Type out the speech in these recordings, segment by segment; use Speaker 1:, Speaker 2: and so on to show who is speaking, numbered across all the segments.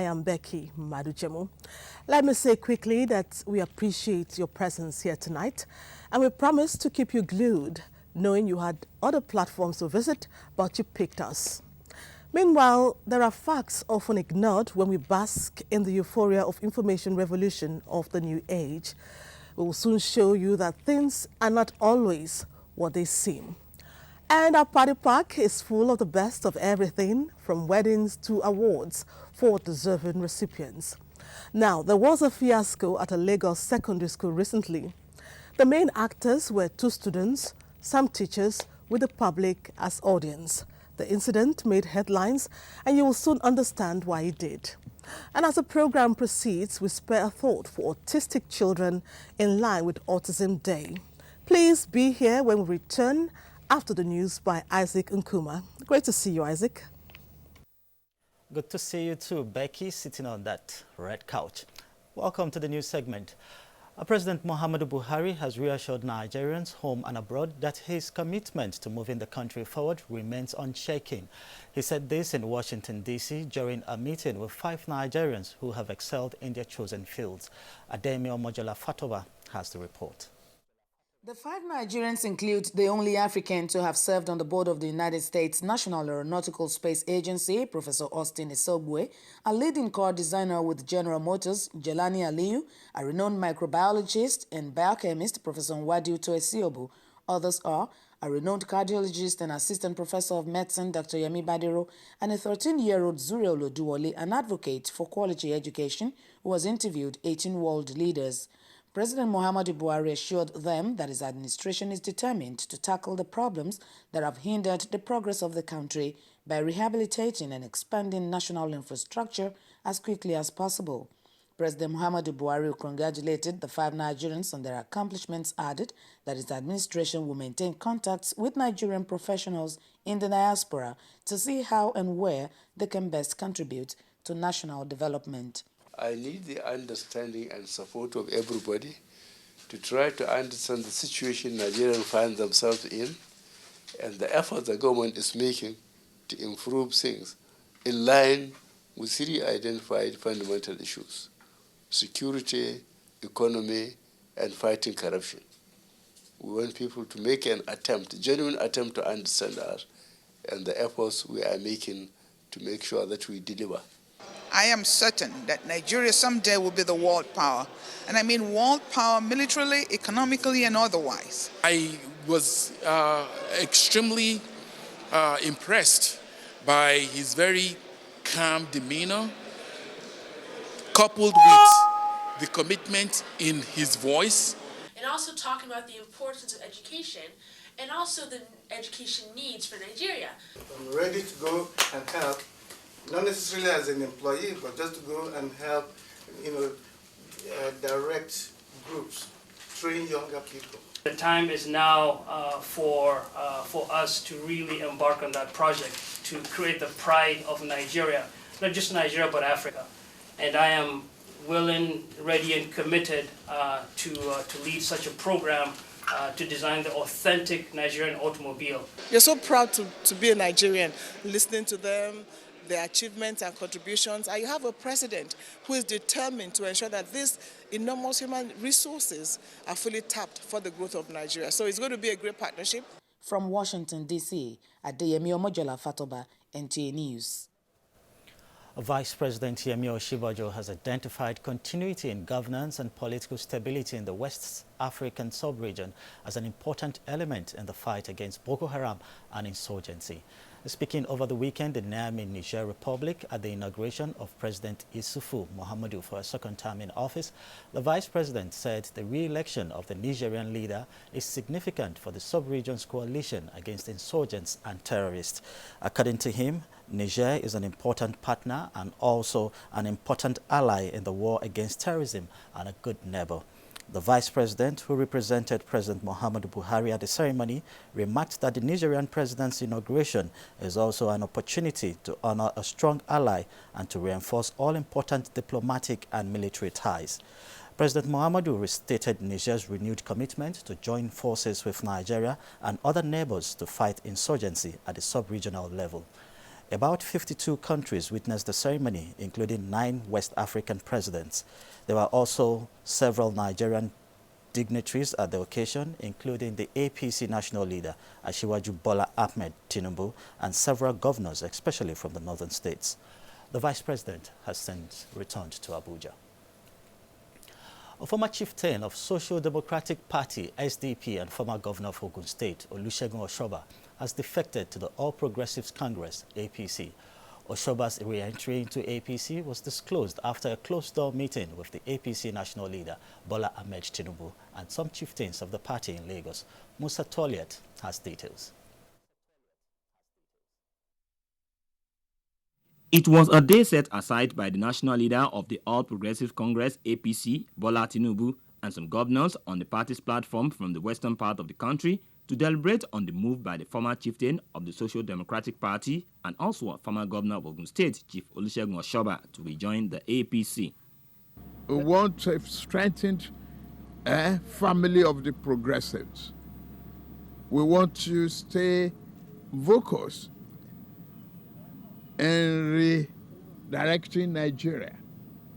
Speaker 1: am Becky Maduchemu. Let me say quickly that we appreciate your presence here tonight, and we promise to keep you glued, knowing you had other platforms to visit, but you picked us. Meanwhile, there are facts often ignored when we bask in the euphoria of information revolution of the new age. We will soon show you that things are not always what they seem. And our party pack is full of the best of everything, from weddings to awards for deserving recipients. Now, there was a fiasco at a Lagos secondary school recently. The main actors were two students, some teachers, with the public as audience. The incident made headlines, and you will soon understand why it did. And as the program proceeds, we spare a thought for autistic children in line with Autism Day. Please be here when we return after the news by Isaac Nkuma. Great to see you, Isaac.
Speaker 2: Good to see you too, Becky, sitting on that red couch. Welcome to the news segment. President Muhammadu Buhari has reassured Nigerians home and abroad that his commitment to moving the country forward remains unshaken. He said this in Washington, D.C. during a meeting with 5 Nigerians who have excelled in their chosen fields. Ademio Mojola Fatova has the report.
Speaker 3: The 5 Nigerians include the only African to have served on the board of the United States National Aeronautical Space Agency, Professor Austin Isobue, a leading car designer with General Motors, Jelani Aliyu, a renowned microbiologist and biochemist, Professor Nwadiu Toesiobu. Others are a renowned cardiologist and assistant professor of medicine, Dr. Yemi Badiro, and a 13-year-old Zuri Oloduwole, an advocate for quality education, who has interviewed 18 world leaders. President Muhammadu Buhari assured them that his administration is determined to tackle the problems that have hindered the progress of the country by rehabilitating and expanding national infrastructure as quickly as possible. President Muhammadu Buhari congratulated the 5 Nigerians on their accomplishments, added that his administration will maintain contacts with Nigerian professionals in the diaspora to see how and where they can best contribute to national development.
Speaker 4: I need the understanding and support of everybody to try to understand the situation Nigerians find themselves in and the effort the government is making to improve things in line with 3 identified fundamental issues: security, economy, and fighting corruption. We want people to make an attempt, a genuine attempt to understand us and the efforts we are making to make sure that we deliver.
Speaker 5: I am certain that Nigeria someday will be the world power. And I mean world power militarily, economically, and otherwise.
Speaker 6: I was extremely impressed by his very calm demeanor, coupled with the commitment in his voice.
Speaker 7: And also talking about the importance of education and also the education needs for Nigeria.
Speaker 8: I'm ready to go and help. Not necessarily as an employee, but just to go and help, direct groups, train younger people.
Speaker 9: The time is now for us to really embark on that project to create the pride of Nigeria, not just Nigeria, but Africa. And I am willing, ready, and committed to lead such a program to design the authentic Nigerian automobile.
Speaker 10: You're so proud to be a Nigerian, listening to them, their achievements and contributions, and you have a president who is determined to ensure that these enormous human resources are fully tapped for the growth of Nigeria. So it's going to be a great partnership.
Speaker 3: From Washington, D.C., Adeyemi Omojola Fatoba, NTA News.
Speaker 2: Vice President Yemi Osinbajo has identified continuity in governance and political stability in the West African sub-region as an important element in the fight against Boko Haram and insurgency. Speaking over the weekend in Niamey, Niger Republic, at the inauguration of President Issoufou Mahamadou for a 2nd term in office, the Vice President said the re-election of the Nigerian leader is significant for the sub-region's coalition against insurgents and terrorists. According to him, Niger is an important partner and also an important ally in the war against terrorism and a good neighbor. The Vice President, who represented President Muhammadu Buhari at the ceremony, remarked that the Nigerian president's inauguration is also an opportunity to honor a strong ally and to reinforce all important diplomatic and military ties. President Muhammadu restated Niger's renewed commitment to join forces with Nigeria and other neighbors to fight insurgency at the sub-regional level. About 52 countries witnessed the ceremony, including 9 West African presidents. There were also several Nigerian dignitaries at the occasion, including the APC national leader, Asiwaju Bola Ahmed Tinubu, and several governors, especially from the northern states. The vice president has since returned to Abuja. A former chieftain of Social Democratic Party, SDP, and former governor of Ogun State, Olusegun Oshoba, has defected to the All Progressives Congress, APC. Oshoba's re-entry into APC was disclosed after a closed-door meeting with the APC national leader, Bola Ahmed Tinubu, and some chieftains of the party in Lagos. Musa Toliet has details.
Speaker 11: It was a day set aside by the national leader of the All Progressive Congress, APC, Bola Tinubu, and some governors on the party's platform from the western part of the country to deliberate on the move by the former chieftain of the Social Democratic Party and also a former governor of Ogun State, Chief Olusegun Oshoba, to rejoin the APC.
Speaker 12: We want a strengthened family of the progressives. We want to stay focused in redirecting Nigeria.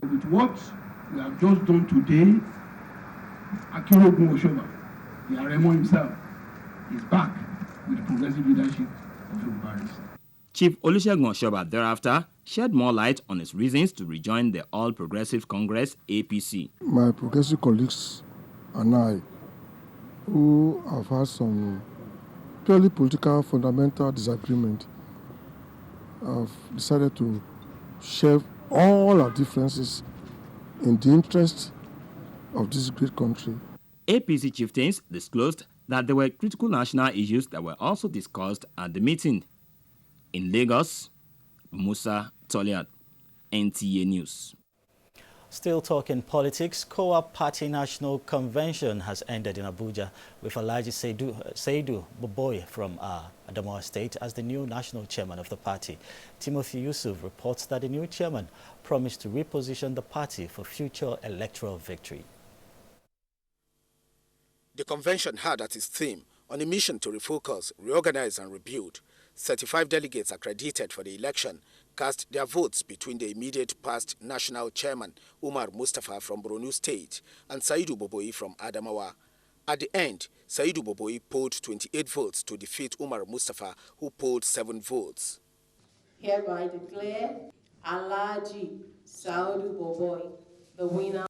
Speaker 13: With what we have just done today, Akeredolu Oshoba, the Aremo himself, is back with the progressive leadership of Yoruba.
Speaker 11: Chief Olusegun Oshoba thereafter shed more light on his reasons to rejoin the All Progressive Congress, APC.
Speaker 14: My progressive colleagues and I, who have had some purely political fundamental disagreement, have decided to share all our differences in the interest of this great country.
Speaker 11: APC chieftains disclosed that there were critical national issues that were also discussed at the meeting. In Lagos, Musa Toliat, NTA News.
Speaker 2: Still talking politics, Co-op Party National Convention has ended in Abuja with Alhaji Saidu Boboy from Adamawa State as the new national chairman of the party. Timothy Yusuf reports that the new chairman promised to reposition the party for future electoral victory.
Speaker 15: The convention had at its theme, on a mission to refocus, reorganize and rebuild. 35 delegates accredited for the election cast their votes between the immediate past national chairman Umar Mustafa from Borno State and Saidu Boboy from Adamawa. At the end, Saidu Boboy polled 28 votes to defeat Umar Mustafa, who polled 7 votes.
Speaker 16: Hereby declare Alhaji Saidu Boboy the winner.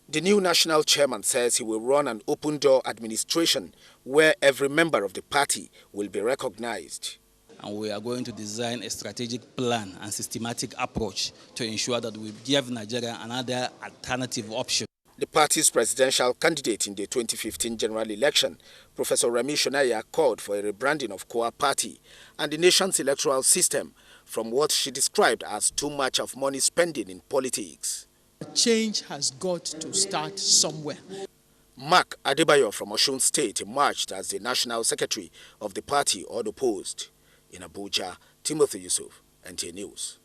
Speaker 15: The new national chairman says he will run an open-door administration where every member of the party will be recognized.
Speaker 17: And we are going to design a strategic plan and systematic approach to ensure that we give Nigeria another alternative option.
Speaker 15: The party's presidential candidate in the 2015 general election, Professor Remi Shonaya, called for a rebranding of Co-op Party and the nation's electoral system from what she described as too much of money spending in politics.
Speaker 18: Change has got to start somewhere.
Speaker 15: Mark Adebayo from Osun State emerged as the national secretary of the party unopposed. In Abuja, Timothy Yusuf, NTA News.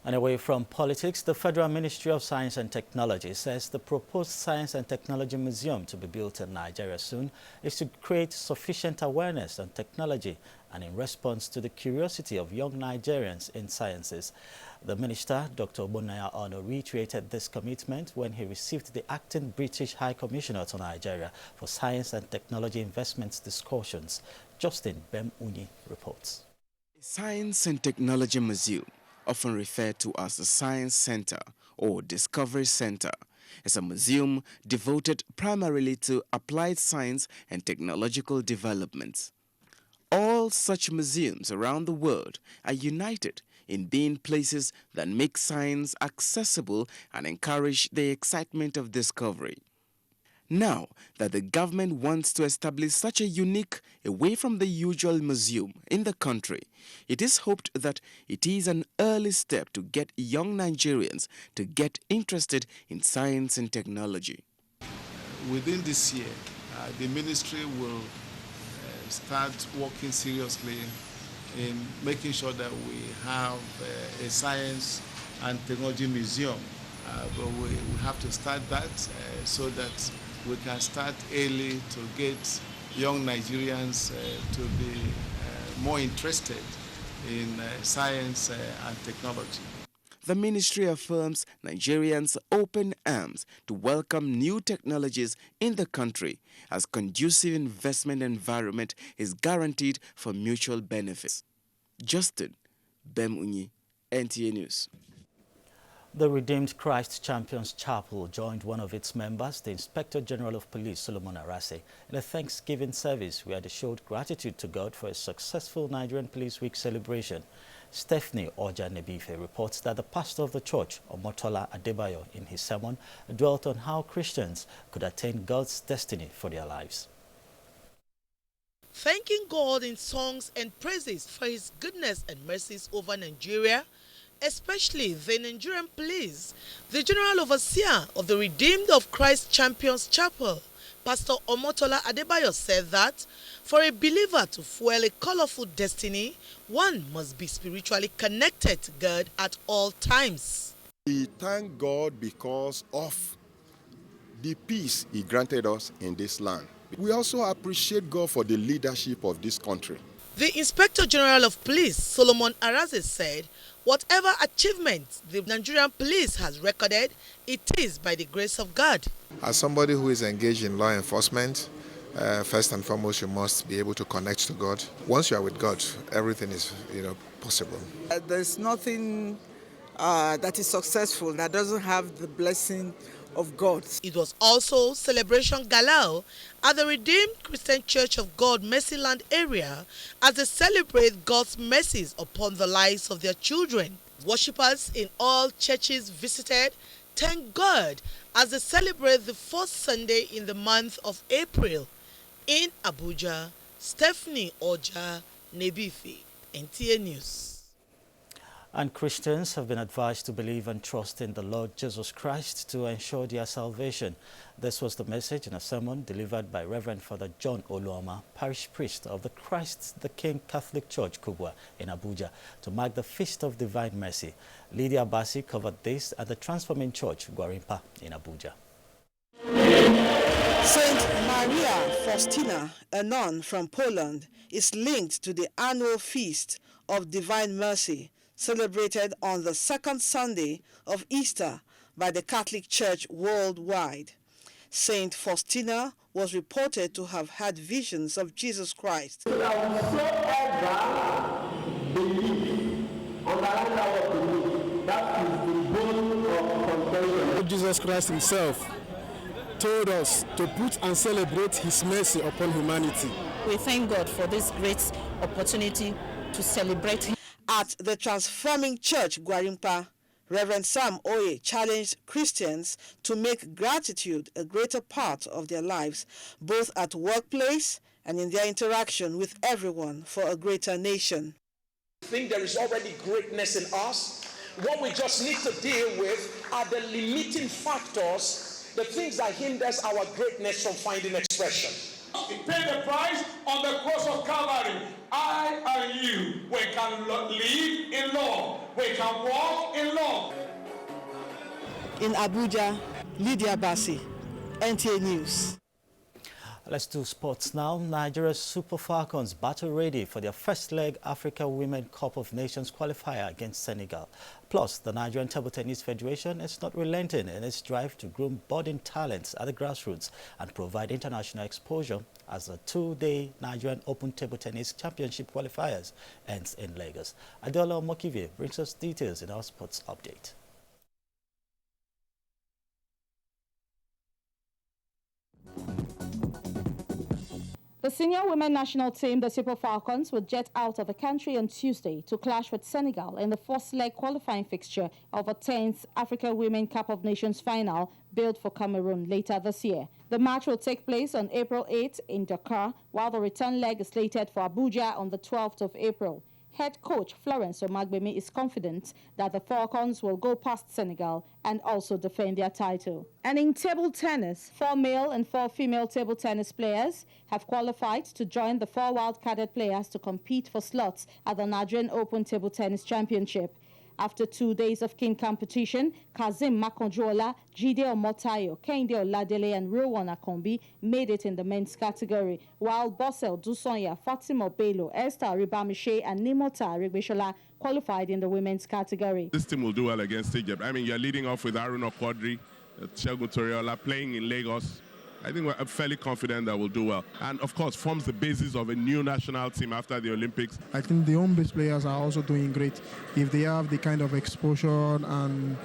Speaker 2: And away from politics, the Federal Ministry of Science and Technology says the proposed Science and Technology Museum to be built in Nigeria soon is to create sufficient awareness on technology and in response to the curiosity of young Nigerians in sciences. The minister, Dr. Obonaya Ono, reiterated this commitment when he received the acting British High Commissioner to Nigeria for Science and Technology Investments discussions. Justin Bem-Uni reports.
Speaker 19: Science and Technology Museum, often referred to as the Science Center or Discovery Center, is a museum devoted primarily to applied science and technological developments. All such museums around the world are united in being places that make science accessible and encourage the excitement of discovery. Now that the government wants to establish such a unique, away from the usual museum in the country, it is hoped that it is an early step to get young Nigerians to get interested in science and technology.
Speaker 20: Within this year, the ministry will start working seriously in making sure that we have a science and technology museum. But we have to start that so that we can start early to get young Nigerians to be more interested in science and technology.
Speaker 19: The ministry affirms Nigerians' open arms to welcome new technologies in the country as conducive investment environment is guaranteed for mutual benefits. Justin Bemunyi, NTA News.
Speaker 2: The Redeemed Christ Champions Chapel joined one of its members, the Inspector General of Police, Solomon Arase, in a Thanksgiving service where they showed gratitude to God for a successful Nigerian Police Week celebration. Stephanie Oja-Nebife reports that the pastor of the church, Omotola Adebayo, in his sermon, dwelt on how Christians could attain God's destiny for their lives.
Speaker 21: Thanking God in songs and praises for his goodness and mercies over Nigeria, especially the Nigerian police, the General Overseer of the Redeemed of Christ Champions Chapel, Pastor Omotola Adebayo, said that for a believer to fuel a colorful destiny, one must be spiritually connected to God at all times.
Speaker 22: We thank God because of the peace he granted us in this land. We also appreciate God for the leadership of this country.
Speaker 21: The Inspector General of Police, Solomon Arase, said whatever achievement the Nigerian police has recorded, it is by the grace of God.
Speaker 23: As somebody who is engaged in law enforcement, first and foremost, you must be able to connect to God. Once you are with God, everything is, possible.
Speaker 24: There's nothing that is successful that doesn't have the blessing of God.
Speaker 21: It was also Celebration Galao at the Redeemed Christian Church of God Mercyland area as they celebrate God's mercies upon the lives of their children. Worshippers in all churches visited thank God as they celebrate the first Sunday in the month of April. In Abuja, Stephanie Oja-Nebife, NTA News.
Speaker 2: And Christians have been advised to believe and trust in the Lord Jesus Christ to ensure their salvation. This was the message in a sermon delivered by Reverend Father John Oluoma, parish priest of the Christ the King Catholic Church, Kubwa, in Abuja, to mark the Feast of Divine Mercy. Lydia Basi covered this at the Transforming Church, Gwarimpa, in Abuja.
Speaker 24: Saint Maria Faustina, a nun from Poland, is linked to the annual Feast of Divine Mercy, celebrated on the second Sunday of Easter by the Catholic Church worldwide. Saint Faustina was reported to have had visions of Jesus Christ.
Speaker 25: Jesus Christ himself told us to put and celebrate his mercy upon humanity.
Speaker 26: We thank God for this great opportunity to celebrate him.
Speaker 24: At the Transforming Church, Gwarimpa, Reverend Sam Oye challenged Christians to make gratitude a greater part of their lives, both at workplace and in their interaction with everyone for a greater nation.
Speaker 27: I think there is already greatness in us. What we just need to deal with are the limiting factors, the things that hinders our greatness from finding expression.
Speaker 28: He paid the price on the cross of Calvary. I and you, we can live in love. We can walk in love.
Speaker 24: In Abuja, Lydia Basi, NTA News.
Speaker 2: Let's do sports now. Nigeria's Super Falcons battle ready for their first leg Africa Women Cup of Nations qualifier against Senegal. Plus, the Nigerian Table Tennis Federation is not relenting in its drive to groom budding talents at the grassroots and provide international exposure as the two-day Nigerian Open Table Tennis Championship qualifiers ends in Lagos. Adeola Mokive brings us details in our sports update.
Speaker 29: The senior women national team, the Super Falcons, will jet out of the country on Tuesday to clash with Senegal in the first leg qualifying fixture of a 10th Africa Women Cup of Nations final billed for Cameroon later this year. The match will take place on April 8 in Dakar, while the return leg is slated for Abuja on the 12th of April. Head coach Florence Omagbemi is confident that the Falcons will go past Senegal and also defend their title. And in table tennis, 4 male and 4 female table tennis players have qualified to join the 4 wildcarded players to compete for slots at the Nigerian Open Table Tennis Championship. After 2 days of keen competition, Kazim Makonjola, Jide Omotayo, Kehinde Oladele and Rowan Akombi made it in the men's category, while Bossel Dusonya, Fatima Bello, Esther Ribamishe and Nimota Rigbeshola qualified in the women's category.
Speaker 1: This team will do well against Egypt. I mean, you're leading off with Aaron Okwadri, Segun Toriola playing in Lagos. I think we're fairly confident that we'll do well. And of course, forms the basis of a new national team after the Olympics.
Speaker 3: I think the home-based players are also doing great if they have the kind of exposure and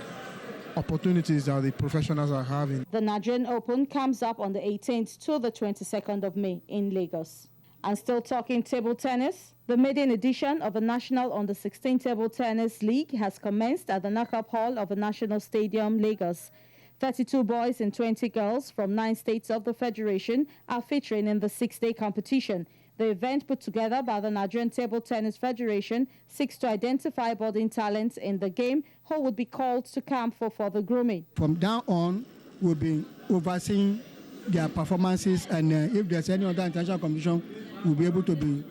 Speaker 3: opportunities that the professionals are having.
Speaker 29: The Nigerian Open comes up on the 18th to the 22nd of May in Lagos. And still talking table tennis, the maiden edition of the National Under-16 Table Tennis League has commenced at the Knockup Hall of the National Stadium, Lagos. 32 boys and 20 girls from 9 states of the Federation are featuring in the 6-day competition. The event, put together by the Nigerian Table Tennis Federation, seeks to identify budding talents in the game who would be called to camp for further grooming.
Speaker 3: From now on, we'll be overseeing their performances, and if there's any other international competition, we'll be able to be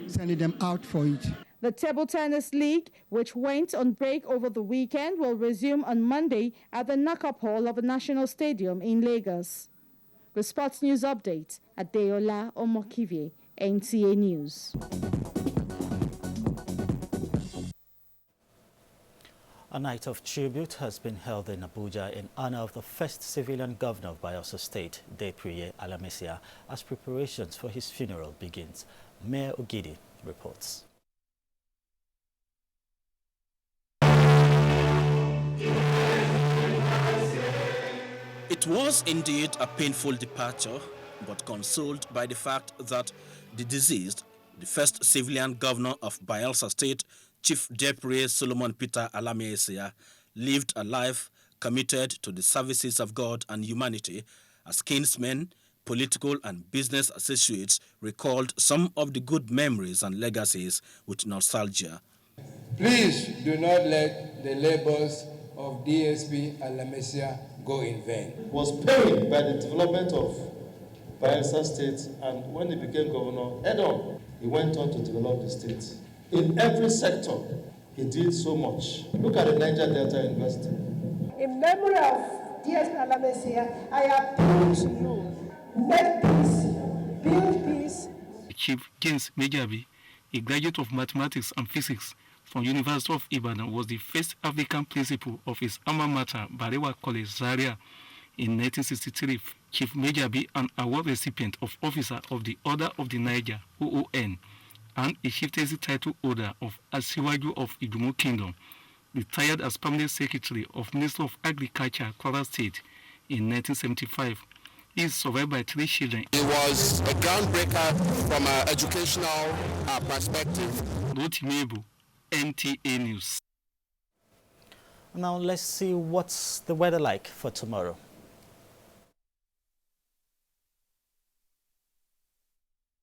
Speaker 3: sending them out for it.
Speaker 29: The Table Tennis League, which went on break over the weekend, will resume on Monday at the Knockup Hall of the National Stadium in Lagos. The Sports News Update at Deola Omokivie, NTA News.
Speaker 2: A night of tribute has been held in Abuja in honor of the first civilian governor of Bayelsa State, Depriye Alamesia, as preparations for his funeral begins. Mayor Ogidi reports.
Speaker 4: It was indeed a painful departure, but consoled by the fact that the deceased, the first civilian governor of Bayelsa State, Chief Depriye Solomon Peter Alamesia, lived a life committed to the services of God and humanity. As kinsmen, political and business associates recalled some of the good memories and legacies with nostalgia.
Speaker 5: Please do not let the labors of DSP Alamesia go in vain.
Speaker 6: Was paid by the development of Bayelsa State, and when he became governor, head on, he went on to develop the state. In every sector, he did so much. Look at the Niger-Delta University.
Speaker 7: In memory of DSP Alamesia, I appeal to you, make peace, build peace.
Speaker 8: Chief James Mejabi, a graduate of mathematics and physics from University of Ibadan, was the first African principal of his alma mater, Barewa College, Zaria. In 1963, Chief Mejabi, an award recipient of Officer of the Order of the Niger, OON, and a chieftaincy title holder of Asiwaju of Idumu Kingdom, retired as permanent secretary of Minister of Agriculture, Kwara State, in 1975. He is survived by 3 children.
Speaker 9: He was a groundbreaker from an educational perspective.
Speaker 8: Rotimebu, NTA News.
Speaker 2: Now let's see what's the weather like for tomorrow.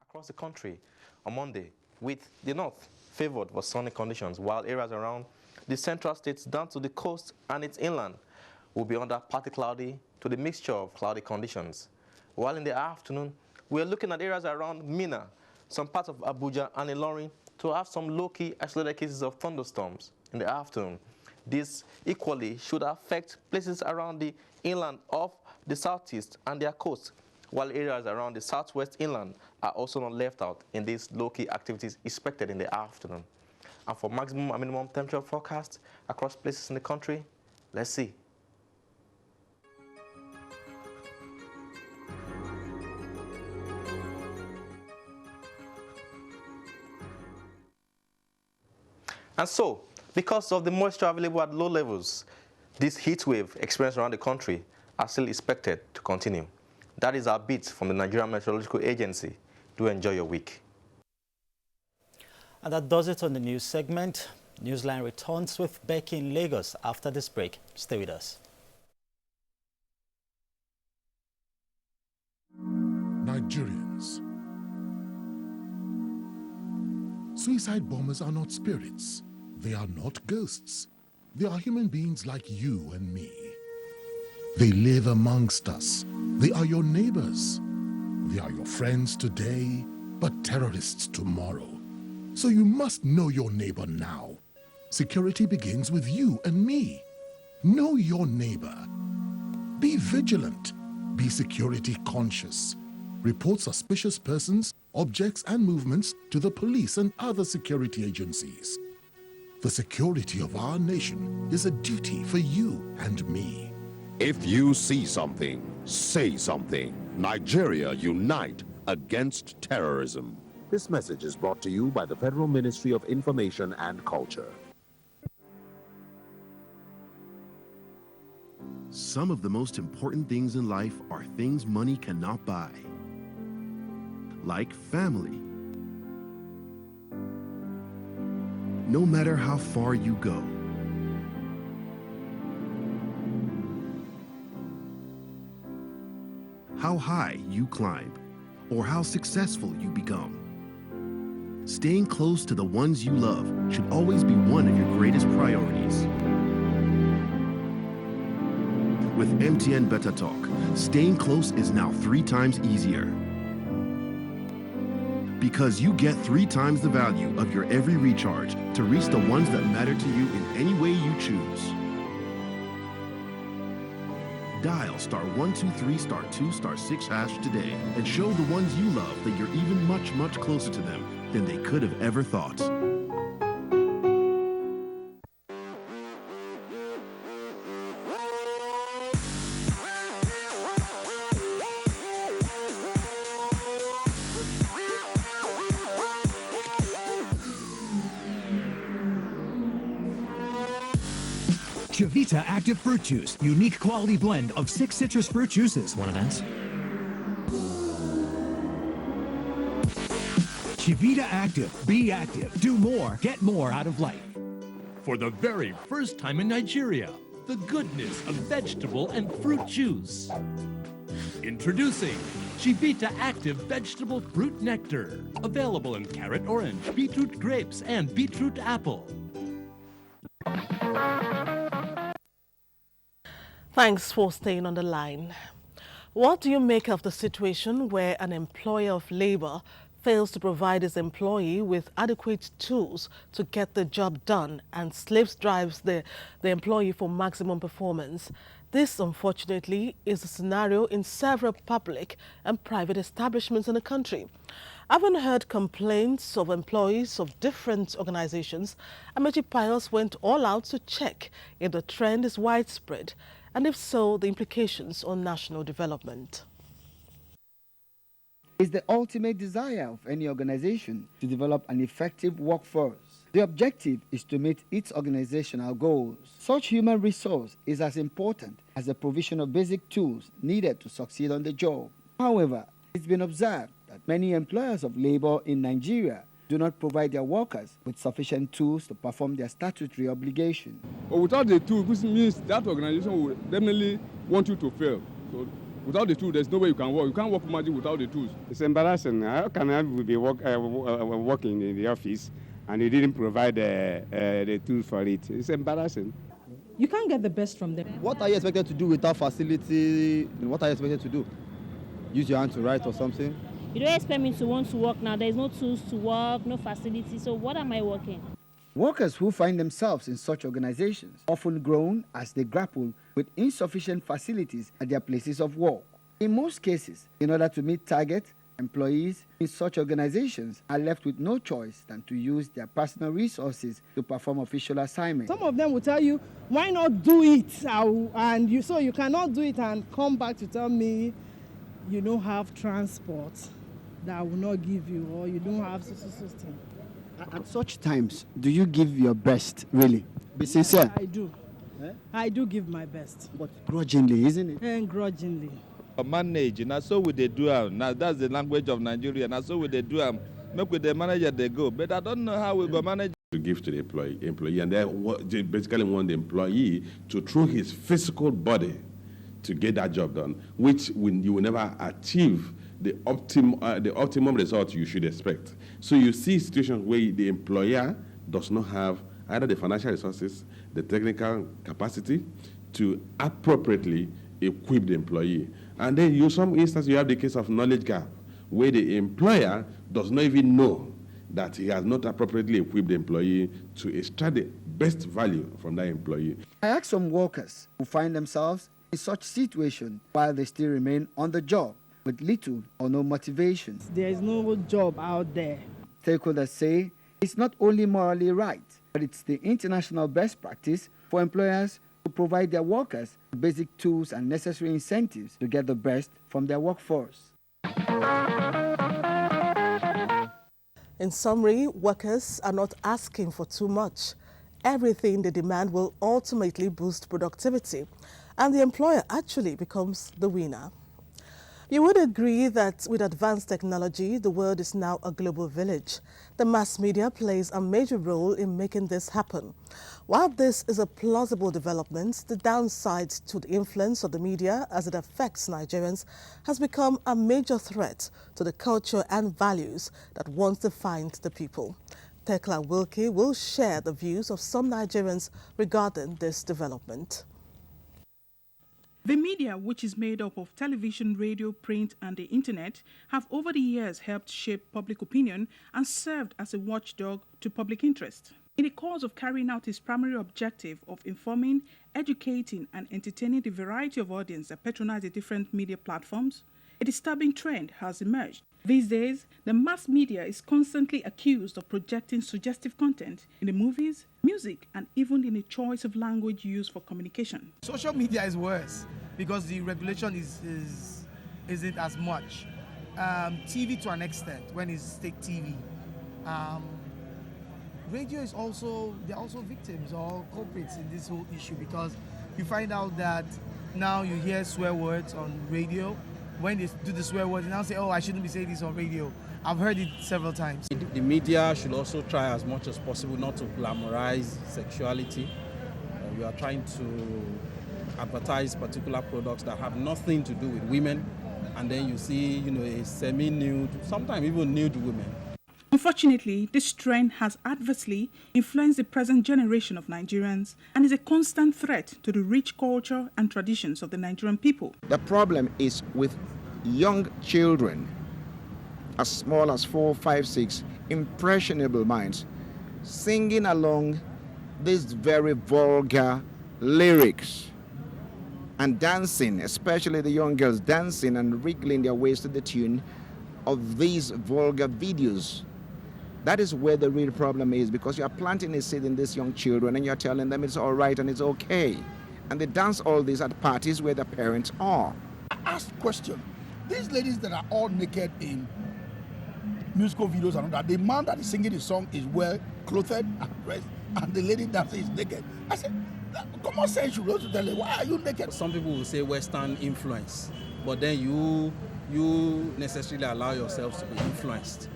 Speaker 10: Across the country on Monday, with the north favored for sunny conditions, while areas around the central states down to the coast and its inland will be under partly cloudy to the mixture of cloudy conditions. While in the afternoon, we are looking at areas around Minna, some parts of Abuja and Ilorin to have some low-key isolated cases of thunderstorms in the afternoon. This equally should affect places around the inland of the southeast and their coast, while areas around the southwest inland are also not left out in these low-key activities expected in the afternoon. And for maximum and minimum temperature forecast across places in the country, let's see. And so, because of the moisture available at low levels, this heat wave experienced around the country are still expected to continue. That is our beat from the Nigerian Meteorological Agency. Do enjoy your week. And that does it on the news segment. NewsLine returns with Becky in Lagos after this break. Stay with us.
Speaker 30: Nigerians. Suicide bombers are not spirits. They are not ghosts. They are human beings like you and me. They live amongst us. They are your neighbors. They are your friends today, but terrorists tomorrow. So you must know your neighbor now. Security begins with you and me. Know your neighbor. Be vigilant. Be security conscious. Report suspicious persons, objects, and movements to the police and other security agencies. The security of our nation is a duty for you and me.
Speaker 11: If you see something, say something. Nigeria, unite against terrorism. This message is brought to you by the Federal Ministry of Information and Culture.
Speaker 12: Some of the most important things in life are things money cannot buy. Like family. No matter how far you go, how high you climb, or how successful you become, staying close to the ones you love should always be one of your greatest priorities. With MTN Better Talk, staying close is now 3 times easier. Because you get 3 times the value of your every recharge to reach the ones that matter to you in any way you choose. Dial *123*2*6# today and show the ones you love that you're even much, much closer to them than they could have ever thought.
Speaker 13: Chivita Active Fruit Juice, unique quality blend of 6 citrus fruit juices.
Speaker 14: Want to dance?
Speaker 13: Chivita Active. Be active. Do more. Get more out of life.
Speaker 15: For the very first time in Nigeria, the goodness of vegetable and fruit juice. Introducing Chivita Active Vegetable Fruit Nectar. Available in carrot orange, beetroot grapes, and beetroot apple.
Speaker 21: Thanks for staying on the line. What do you make of the situation where an employer of labor fails to provide his employee with adequate tools to get the job done and drives the employee for maximum performance? This, unfortunately, is a scenario in several public and private establishments in the country. Having heard complaints of employees of different organizations, Amechi Pius went all out to check if the trend is widespread, and if so, the implications on national development.
Speaker 16: It's the ultimate desire of any organization to develop an effective workforce. The objective is to meet its organizational goals. Such human resource is as important as the provision of basic tools needed to succeed on the job. However, it's been observed that many employers of labor in Nigeria do not provide their workers with sufficient tools to perform their statutory obligation.
Speaker 17: But without the tools, which means that organization will definitely want you to fail. So without the tools, there's no way you can work. You can't work magic without the tools.
Speaker 18: It's embarrassing. How can I be working in the office and you didn't provide the tools for it? It's embarrassing.
Speaker 19: You can't get the best from them.
Speaker 16: What are you expected to do without facility? What are you expected to do? Use your hand to write or something?
Speaker 19: You don't expect me to want to work now. There's no tools to work, no facility. So what am I working?
Speaker 16: Workers who find themselves in such organizations often groan as they grapple with insufficient facilities at their places of work. In most cases, in order to meet targets, employees in such organizations are left with no choice than to use their personal resources to perform official assignments.
Speaker 20: Some of them will tell you, why not do it? So you cannot do it and come back to tell me you don't have transport that I will not give you, or you don't have system.
Speaker 16: At such times, do you give your best, really? Be sincere.
Speaker 20: I do. I do give my best.
Speaker 16: But grudgingly, isn't it?
Speaker 20: And grudgingly.
Speaker 31: Manage, now so we they do now that's the language of Nigeria. Now so we they do make with the manager they go. But I don't know how we go manage.
Speaker 1: To give to the employee, and they basically want the employee to throw his physical body to get that job done, which you will never achieve the optimum result you should expect. So you see situations where the employer does not have either the financial resources, the technical capacity to appropriately equip the employee. And then some instances you have the case of knowledge gap, where the employer does not even know
Speaker 3: that he has not appropriately equipped the employee to extract the best value from that employee.
Speaker 16: I asked some workers who find themselves in such situation while they still remain on the job with little or no motivation.
Speaker 20: There is no job out there.
Speaker 16: Stakeholders say it's not only morally right, but it's the international best practice for employers to provide their workers basic tools and necessary incentives to get the best from their workforce.
Speaker 4: In summary, workers are not asking for too much. Everything they demand will ultimately boost productivity, and the employer actually becomes the winner. You would agree that with advanced technology, the world is now a global village. The mass media plays a major role in making this happen. While this is a plausible development, the downside to the influence of the media as it affects Nigerians has become a major threat to the culture and values that once defined the people. Tekla Wilkie will share the views of some Nigerians regarding this development.
Speaker 14: The media, which is made up of television, radio, print, and the internet, have over the years helped shape public opinion and served as a watchdog to public interest. In the course of carrying out its primary objective of informing, educating, and entertaining the variety of audience that patronize the different media platforms, a disturbing trend has emerged. These days, the mass media is constantly accused of projecting suggestive content in the movies, music, and even in the choice of language used for communication.
Speaker 22: Social media is worse because the regulation isn't as much. TV to an extent, when it's state TV. Radio is also, they're also victims or culprits in this whole issue because you find out that now you hear swear words on radio. When they do the swear words, they now say, oh, I shouldn't be saying this on radio. I've heard it several times.
Speaker 23: The media should also try as much as possible not to glamorize sexuality. We are trying to advertise particular products that have nothing to do with women, and then you see, a semi-nude, sometimes even nude women.
Speaker 14: Unfortunately, this trend has adversely influenced the present generation of Nigerians and is a constant threat to the rich culture and traditions of the Nigerian people.
Speaker 24: The problem is with young children, as small as 4, 5, 6, impressionable minds, singing along these very vulgar lyrics and dancing, especially the young girls dancing and wriggling their ways to the tune of these vulgar videos. That is where the real problem is, because you are planting a seed in these young children and you're telling them it's all right and it's okay. And they dance all this at parties where the parents are.
Speaker 25: I asked a question. These ladies that are all naked in musical videos and all that, the man that is singing the song is well clothed and dressed, and the lady dancing is naked. I said, common sense should also tell them, why are you naked?
Speaker 23: Some people will say Western influence, but then you necessarily allow yourselves to be influenced,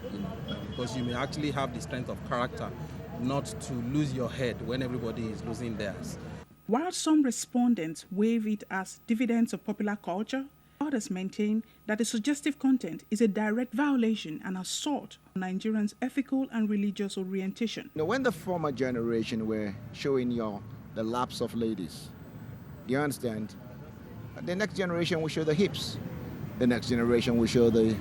Speaker 23: because you may actually have the strength of character not to lose your head when everybody is losing theirs.
Speaker 14: While some respondents wave it as dividends of popular culture, others maintain that the suggestive content is a direct violation and assault on Nigerians' ethical and religious orientation.
Speaker 24: When the former generation were showing the laps of ladies, you understand? The next generation will show the hips. The next generation will show the...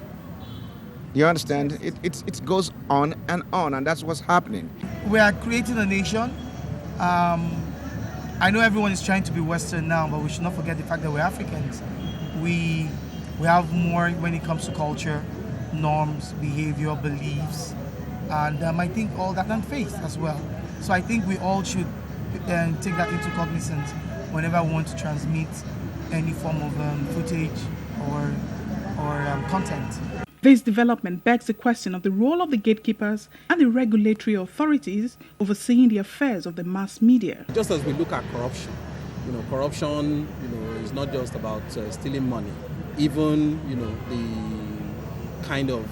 Speaker 24: You understand? It goes on, and that's what's happening.
Speaker 22: We are creating a nation. I know everyone is trying to be Western now, but we should not forget the fact that we're Africans. We have more when it comes to culture, norms, behavior, beliefs, and I think all that and faith as well. So I think we all should take that into cognizance whenever we want to transmit any form of footage or content.
Speaker 14: This development begs the question of the role of the gatekeepers and the regulatory authorities overseeing the affairs of the mass media.
Speaker 23: Just as we look at corruption, corruption, is not just about stealing money. Even, the kind of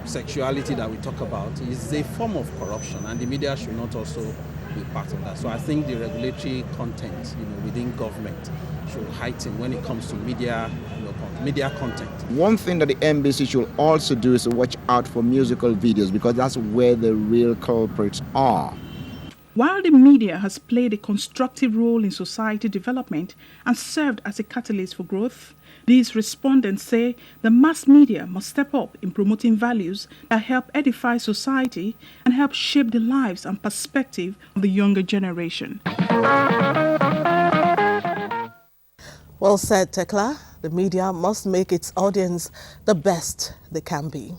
Speaker 23: sexuality that we talk about is a form of corruption, and the media should not also be part of that. So I think the regulatory content, within government should heighten when it comes to media content.
Speaker 24: One thing that the NBC should also do is to watch out for musical videos, because that's where the real culprits are.
Speaker 14: While the media has played a constructive role in society development and served as a catalyst for growth, these respondents say the mass media must step up in promoting values that help edify society and help shape the lives and perspective of the younger generation.
Speaker 4: Well said, Tekla. The media must make its audience the best they can be.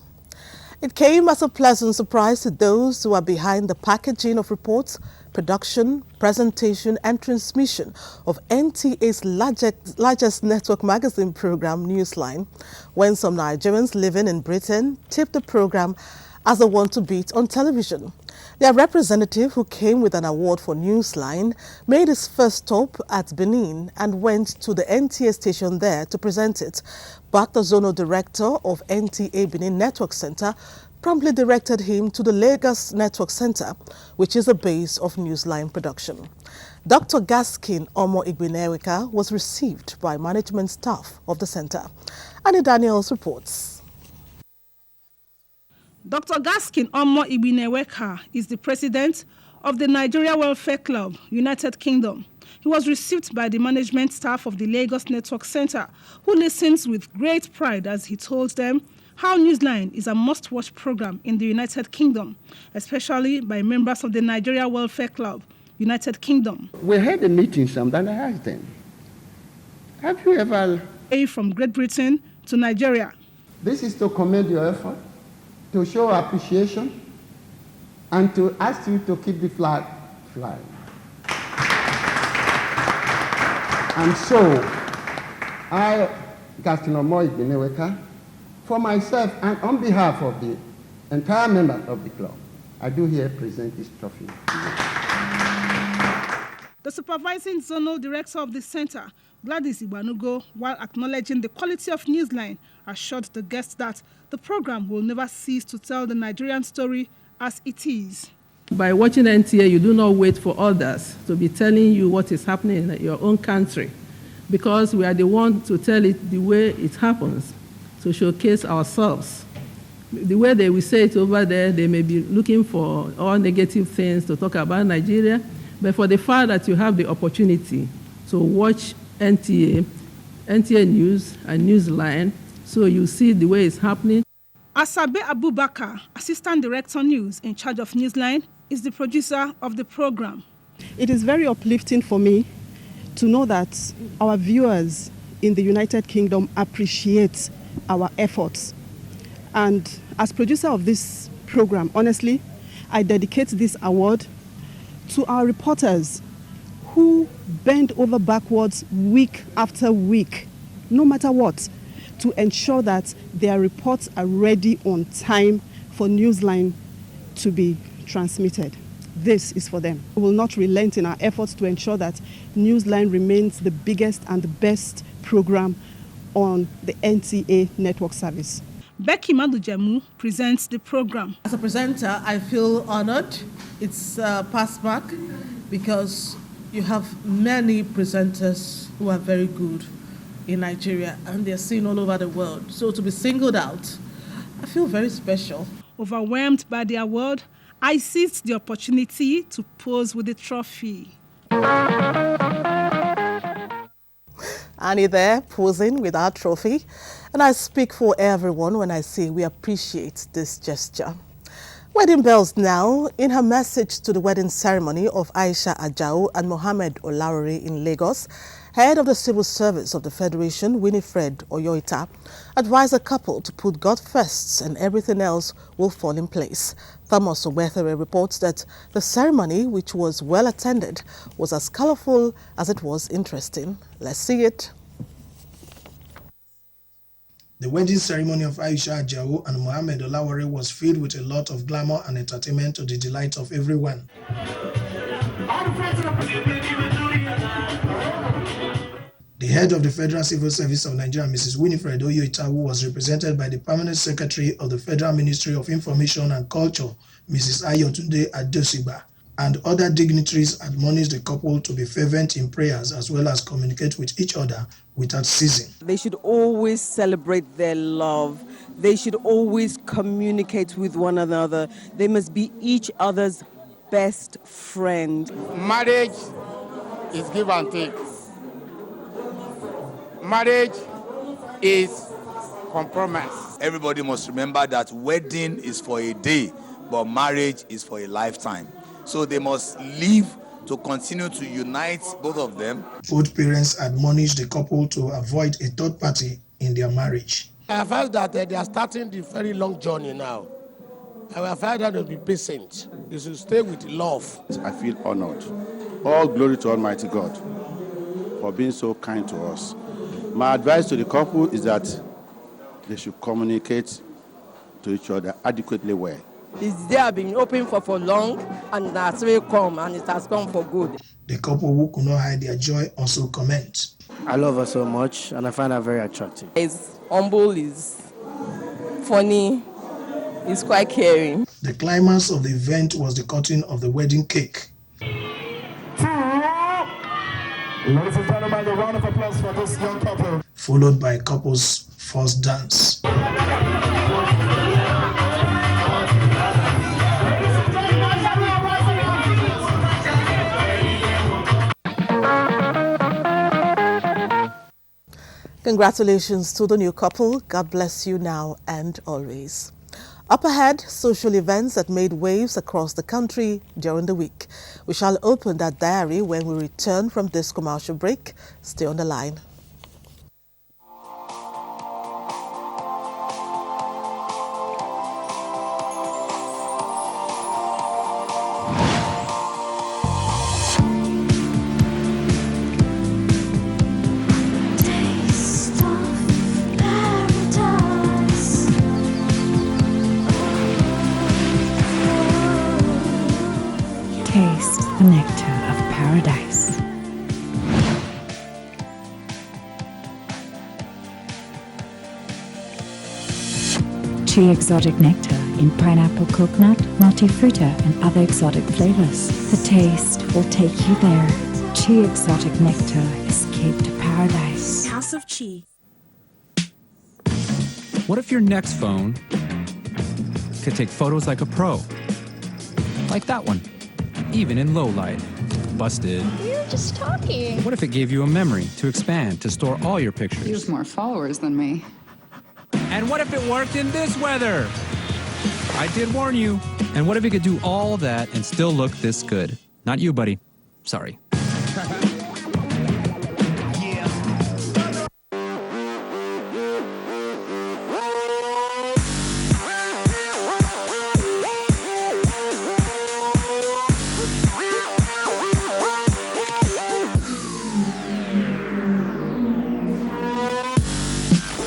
Speaker 4: It came as a pleasant surprise to those who are behind the packaging of reports, production, presentation and transmission of NTA's largest network magazine program, NewsLine, when some Nigerians living in Britain tipped the program as the one to beat on television. Their representative, who came with an award for NewsLine, made his first stop at Benin and went to the NTA station there to present it. But the zonal director of NTA Benin Network Center promptly directed him to the Lagos Network Center, which is the base of NewsLine production. Dr. Gaskin Omo Igbineweka was received by management staff of the center. Annie Daniels reports.
Speaker 2: Dr. Gaskin Omo Igbineweka is the president of the Nigeria Welfare Club, United Kingdom. He was received by the management staff of the Lagos Network Center, who listens with great pride as he told them how NewsLine is a must-watch program in the United Kingdom, especially by members of the Nigeria Welfare Club, United Kingdom.
Speaker 24: We had a meeting sometime, I asked them, have you ever...
Speaker 2: From Great Britain to Nigeria.
Speaker 24: This is to commend your effort, to show appreciation, and to ask you to keep the flag flying. And so, I, Gaskin Omo Igbineweka, for myself and on behalf of the entire members of the club, I do here present this trophy.
Speaker 2: The supervising zonal director of the center, Gladys Ibanugo, while acknowledging the quality of NewsLine, assured the guests that the program will never cease to tell the Nigerian story as it is.
Speaker 5: By watching NTA, you do not wait for others to be telling you what is happening in your own country, because we are the ones to tell it the way it happens, to showcase ourselves. The way they will say it over there, they may be looking for all negative things to talk about Nigeria, but for the fact that you have the opportunity to watch NTA News and NewsLine, so you see the way it's happening.
Speaker 2: Asabe Abubakar, Assistant Director News in charge of NewsLine, is the producer of the program.
Speaker 6: It is very uplifting for me to know that our viewers in the United Kingdom appreciate our efforts. And as producer of this program, honestly, I dedicate this award to our reporters who bend over backwards week after week, no matter what, to ensure that their reports are ready on time for NewsLine to be transmitted. This is for them. We will not relent in our efforts to ensure that NewsLine remains the biggest and the best program on the NTA network service.
Speaker 2: Becky Madujemu presents the program.
Speaker 7: As a presenter, I feel honored. It's passed back because you have many presenters who are very good in Nigeria and they're seen all over the world. So to be singled out, I feel very special.
Speaker 2: Overwhelmed by the award, I seized the opportunity to pose with the trophy.
Speaker 4: Annie there, posing with our trophy. And I speak for everyone when I say we appreciate this gesture. Wedding bells now. In her message to the wedding ceremony of Aisha Ajao and Mohammed Olawore in Lagos, Head of the Civil Service of the Federation, Winifred Oyoita, advised the couple to put God first and everything else will fall in place. Thomas Obethere reports that the ceremony, which was well attended, was as colorful as it was interesting. Let's see it.
Speaker 8: The wedding ceremony of Aisha Ajao and Mohammed Olawore was filled with a lot of glamour and entertainment to the delight of everyone. The head of the Federal Civil Service of Nigeria, Mrs. Winifred Oyoita, who was represented by the Permanent Secretary of the Federal Ministry of Information and Culture, Mrs. Ayotunde Adosiba, and other dignitaries admonished the couple to be fervent in prayers as well as communicate with each other without ceasing.
Speaker 9: They should always celebrate their love. They should always communicate with one another. They must be each other's best friend.
Speaker 10: Marriage is give and take. Marriage is compromise.
Speaker 11: Everybody must remember that wedding is for a day, but marriage is for a lifetime. So they must live to continue to unite both of them.
Speaker 8: Both parents admonished the couple to avoid a third party in their marriage.
Speaker 10: I have heard that they are starting the very long journey now. I have heard that they'll be patient. They should stay with love.
Speaker 12: I feel honored. All glory to Almighty God for being so kind to us. My advice to the couple is that they should communicate to each other adequately well.
Speaker 13: This day has been open for long, and it has really come, and it has come for good.
Speaker 8: The couple who could not hide their joy also comment.
Speaker 15: I love her so much, and I find her very attractive.
Speaker 13: He's humble, he's funny, he's quite caring.
Speaker 8: The climax of the event was the cutting of the wedding cake.
Speaker 21: Ladies and gentlemen, a round of applause for this young couple.
Speaker 8: Followed by couple's first dance.
Speaker 4: Congratulations to the new couple. God bless you now and always. Up ahead, social events that made waves across the country during the week. We shall open that diary when we return from this commercial break. Stay on the line.
Speaker 26: Taste the nectar of paradise. Chi exotic nectar in pineapple, coconut, multifruta and other exotic flavors. The taste will take you there. Chi exotic nectar, escape to paradise.
Speaker 27: House of Chi.
Speaker 28: What if your next phone could take photos like a pro? Like that one. Even in low light. Busted.
Speaker 27: You're just talking.
Speaker 28: What if it gave you a memory to expand, to store all your pictures?
Speaker 29: He has more followers than me.
Speaker 28: And what if it worked in this weather? I did warn you. And what if it could do all that and still look this good? Not you, buddy. Sorry.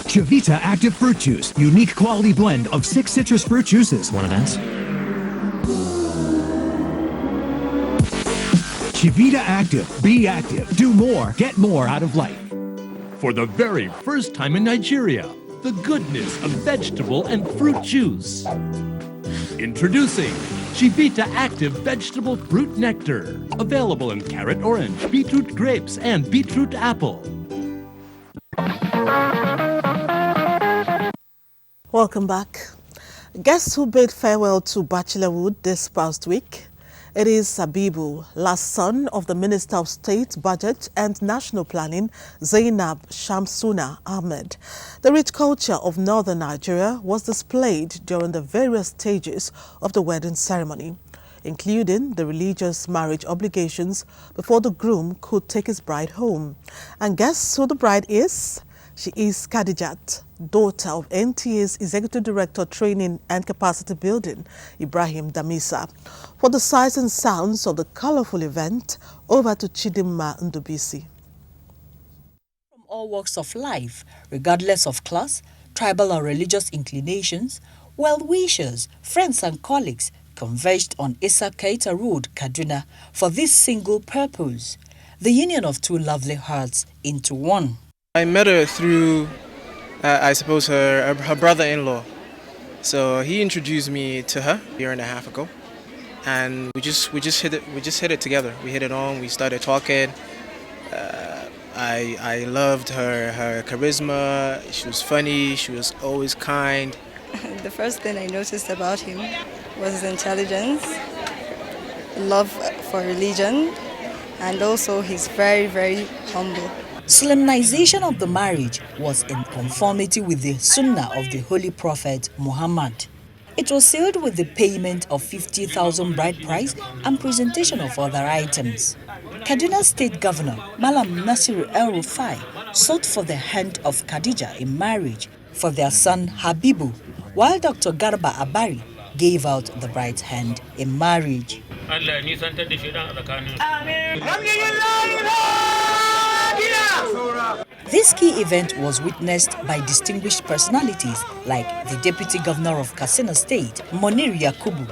Speaker 31: Chivita Active Fruit Juice, unique quality blend of 6 citrus fruit juices.
Speaker 30: Want to dance?
Speaker 31: Chivita Active, be active, do more, get more out of life.
Speaker 32: For the very first time in Nigeria, the goodness of vegetable and fruit juice. Introducing Chivita Active Vegetable Fruit Nectar. Available in carrot orange, beetroot grapes, and beetroot apple.
Speaker 4: Welcome back. Guess who bade farewell to bachelorhood this past week? It is Habibu, last son of the Minister of State, Budget and National Planning, Zainab Shamsuna Ahmed. The rich culture of northern Nigeria was displayed during the various stages of the wedding ceremony, including the religious marriage obligations before the groom could take his bride home. And guess who the bride is? She is Khadijat, daughter of NTA's Executive Director Training and Capacity Building, Ibrahim Damisa. For the sights and sounds of the colorful event, over to Chidimma Ndubisi.
Speaker 33: From all walks of life, regardless of class, tribal or religious inclinations, well-wishers, friends and colleagues converged on Issa Keita Road, Kaduna, for this single purpose, the union of two lovely hearts into one.
Speaker 34: I met her through, I suppose, her brother-in-law. So he introduced me to her a year and a half ago, and we just hit it together. We hit it on. We started talking. I loved her charisma. She was funny. She was always kind.
Speaker 35: The first thing I noticed about him was his intelligence.
Speaker 1: love for religion, and also he's very, very humble.
Speaker 33: Solemnization of the marriage was in conformity with the Sunnah of the Holy Prophet Muhammad. It was sealed with the payment of 50,000 bride price and presentation of other items. Kaduna State Governor Malam Nasir El-Rufai sought for the hand of Khadija in marriage for their son Habibu, while Dr. Garba Abari gave out the bride's hand in marriage. This key event was witnessed by distinguished personalities like the Deputy Governor of Katsina State, Monir Yakubu,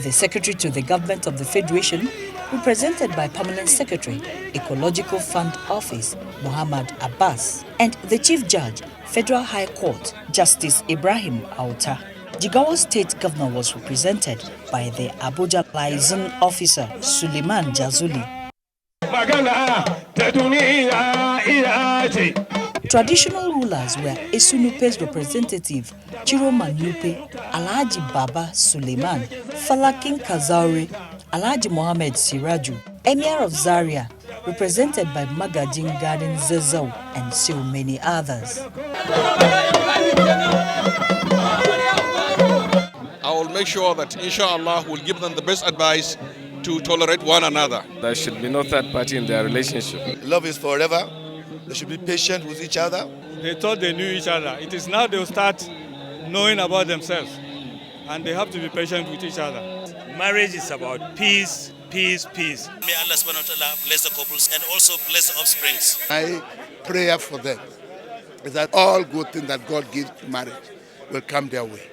Speaker 33: the Secretary to the Government of the Federation, represented by Permanent Secretary, Ecological Fund Office, Muhammad Abbas, and the Chief Judge, Federal High Court, Justice Ibrahim Auta. Jigawa State Governor was represented by the Abuja Liaison Officer, Suleiman Jazuli. Traditional rulers were Esunupe's representative, Chiroma Nupe, Alhaji Baba Suleiman, Falakin Kazauri, Alhaji Mohammed Siraju, Emir of Zaria, represented by Magajin Garden Zezau, and so many others.
Speaker 3: I will make sure that, inshallah, we'll give them the best advice to tolerate one another.
Speaker 14: There should be no third party in their relationship.
Speaker 16: Love is forever. They should be patient with each other.
Speaker 17: They thought they knew each other. It is now they'll start knowing about themselves. And they have to be patient with each other.
Speaker 18: Marriage is about peace, peace, peace. May Allah subhanahu wa ta'ala bless the couples and also bless the offsprings.
Speaker 10: My prayer for them is that all good things that God gives to marriage will come their way.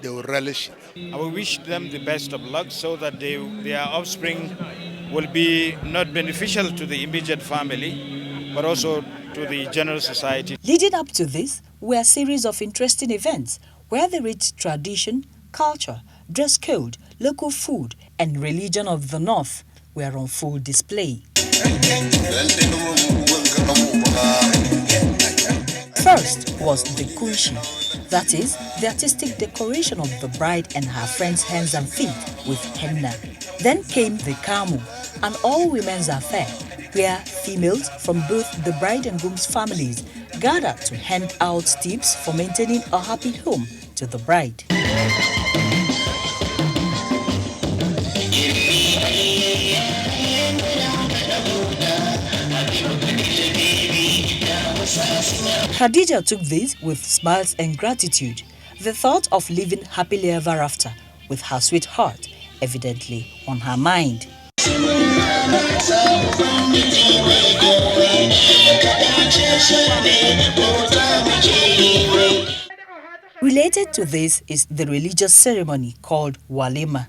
Speaker 10: They will relish it.
Speaker 17: I will wish them the best of luck so that their offspring will be not beneficial to the immediate family, but also to the general society.
Speaker 33: Leading up to this were a series of interesting events where the rich tradition, culture, dress code, local food, and religion of the North were on full display. First was the kunshi, that is, the artistic decoration of the bride and her friends' hands and feet with henna. Then came the kamu, an all-women's affair, where females from both the bride and groom's families gathered to hand out tips for maintaining a happy home to the bride. Khadija took this with smiles and gratitude, the thought of living happily ever after with her sweetheart evidently on her mind. Related to this is the religious ceremony called walima.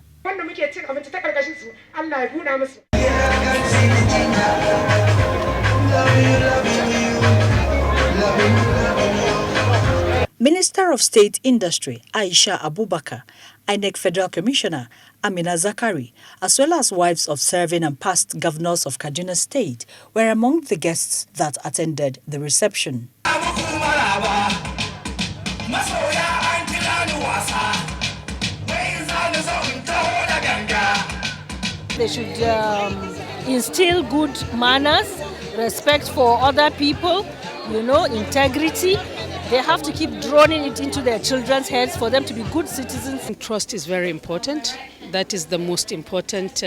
Speaker 33: Minister of State Industry Aisha Abubakar, INEC Federal Commissioner Amina Zakari, as well as wives of serving and past governors of Kaduna State, were among the guests that attended the reception.
Speaker 19: They should instill good manners, respect for other people, integrity. They have to keep droning it into their children's heads for them to be good citizens.
Speaker 20: Trust is very important. That is the most important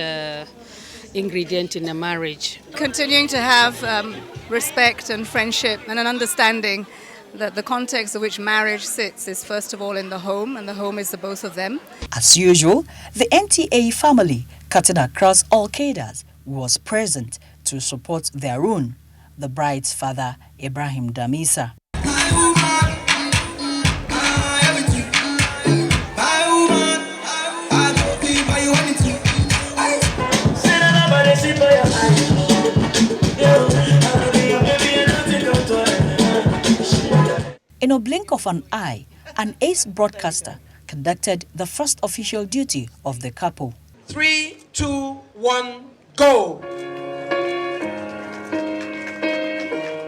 Speaker 20: ingredient in a marriage.
Speaker 22: Continuing to have respect and friendship and an understanding that the context in which marriage sits is first of all in the home, and the home is the both of them.
Speaker 33: As usual, the NTA family, cutting across all cadres, was present to support their own, the bride's father, Ibrahim Damisa. In a blink of an eye, an ace broadcaster conducted the first official duty of the couple.
Speaker 23: 3, 2, 1, go!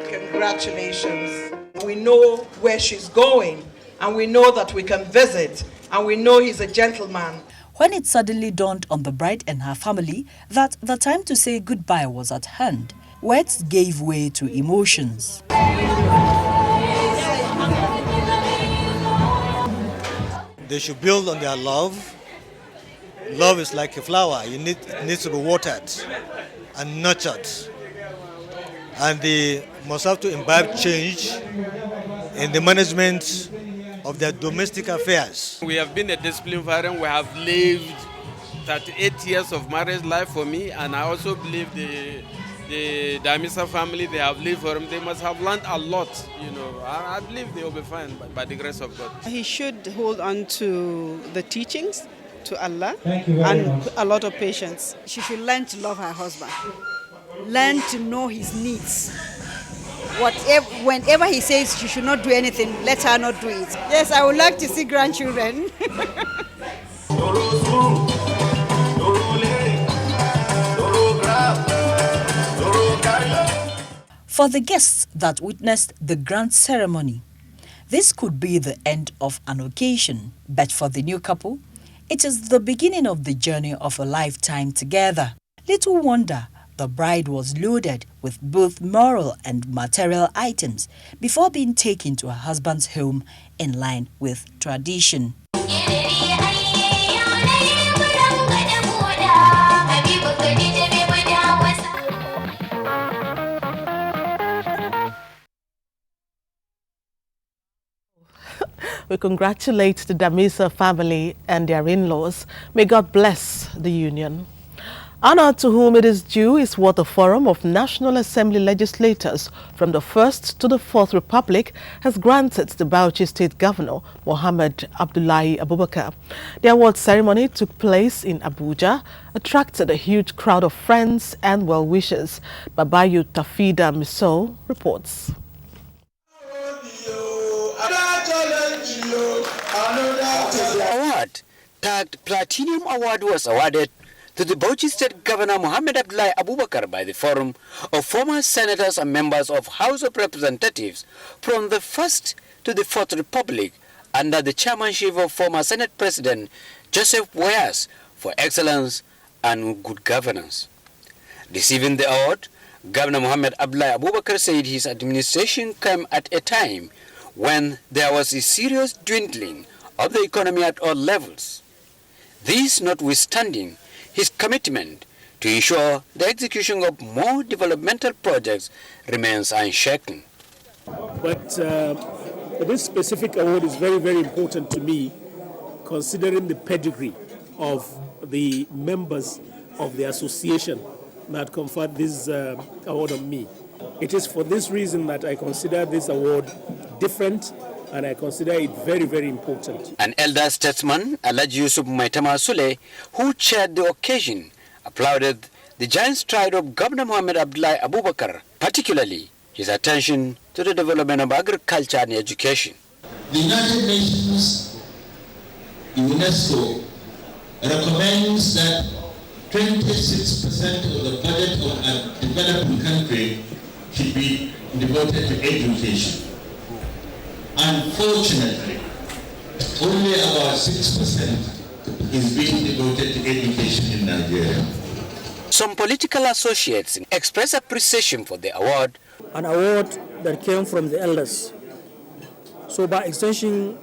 Speaker 23: Congratulations. We know where she's going, and we know that we can visit, and we know he's a gentleman.
Speaker 33: when it suddenly dawned on the bride and her family that the time to say goodbye was at hand. Words gave way to emotions.
Speaker 2: They should build on their love. Love is like a flower. It needs to be watered and nurtured. And they must have to imbibe change in the management of their domestic affairs.
Speaker 14: We have been a disciplinarian. We have lived 38 years of marriage life for me, and I also believe the Damisa family, they have lived for him. They must have learned a lot, I believe they will be fine by the grace of God.
Speaker 5: He should hold on to the teachings, to Allah, and a lot of patience.
Speaker 1: She should learn to love her husband, learn to know his needs. Whenever he says she should not do anything, let her not do it. Yes, I would like to see grandchildren.
Speaker 33: For the guests that witnessed the grand ceremony, this could be the end of an occasion, but for the new couple, it is the beginning of the journey of a lifetime together. Little wonder the bride was loaded with both moral and material items before being taken to her husband's home in line with tradition.
Speaker 4: We congratulate the Damisa family and their in-laws. May God bless the union. Honor to whom it is due is what the Forum of National Assembly legislators from the 1st to the 4th Republic has granted the Bauchi State Governor, Mohammed Abdullahi Abubakar. The award ceremony took place in Abuja, attracted a huge crowd of friends and well-wishers. Babayu Tafida Miso reports.
Speaker 6: The award, tagged Platinum Award, was awarded to the Bauchi State Governor Mohammed Abdullahi Abubakar by the Forum of former senators and members of House of Representatives from the 1st to the 4th Republic under the chairmanship of former Senate President Joseph Weyas for excellence and good governance. Receiving the award, Governor Mohammed Abdullahi Abubakar said his administration came at a time when there was a serious dwindling of the economy at all levels. This notwithstanding, his commitment to ensure the execution of more developmental projects remains unshaken.
Speaker 7: But this specific award is very, very important to me, considering the pedigree of the members of the association that conferred this award on me. It is for this reason that I consider this award different, and I consider it very, very important.
Speaker 6: An elder statesman, Alhaji Yusuf Maitama Sule, who chaired the occasion, applauded the giant stride of Governor Mohammed Abdullahi Abubakar, particularly his attention to the development of agriculture and education.
Speaker 9: The United Nations, UNESCO, recommends that 26% of the budget of a developing country should be devoted to education. Unfortunately, only about 6% is being devoted to education in Nigeria.
Speaker 6: Some political associates express appreciation for the award.
Speaker 5: An award that came from the elders. So by extension,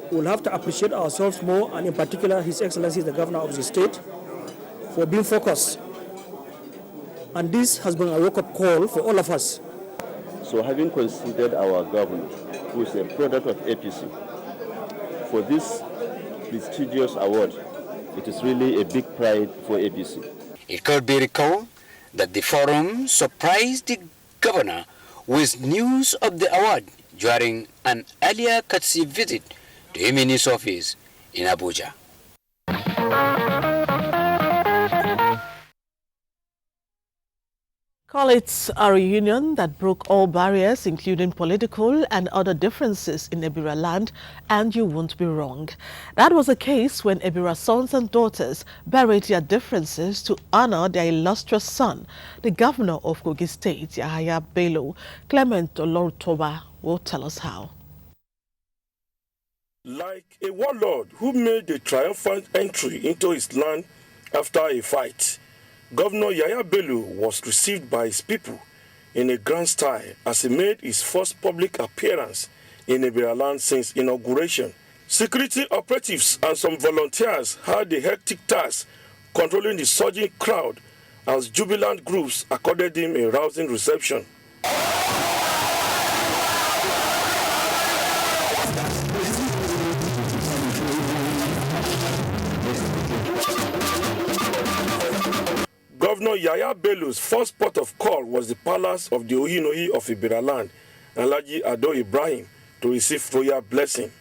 Speaker 5: we'll have to appreciate ourselves more, and in particular His Excellency the Governor of the state, for being focused. And this has been a wake-up call for all of us.
Speaker 11: So having considered our governor, who is a product of APC, for this prestigious award, it is really a big pride for APC.
Speaker 6: It could be recalled that the forum surprised the governor with news of the award during an earlier courtesy visit to him in his office in Abuja.
Speaker 4: Call it a reunion that broke all barriers, including political and other differences in Ebira land, and you won't be wrong. That was the case when Ebira sons and daughters buried their differences to honor their illustrious son. The governor of Kogi State, Yahaya Bello, Clement Olorutoba, will tell us how.
Speaker 8: Like a warlord who made a triumphant entry into his land after a fight, Governor Yaya Bello was received by his people in a grand style as he made his first public appearance in Iberia since inauguration. Security operatives and some volunteers had the hectic task controlling the surging crowd as jubilant groups accorded him a rousing reception. Governor Yaya Bello's first port of call was the palace of the Ohinohi of Ibiraland, Alhaji Ado Ibrahim, to receive royal blessing.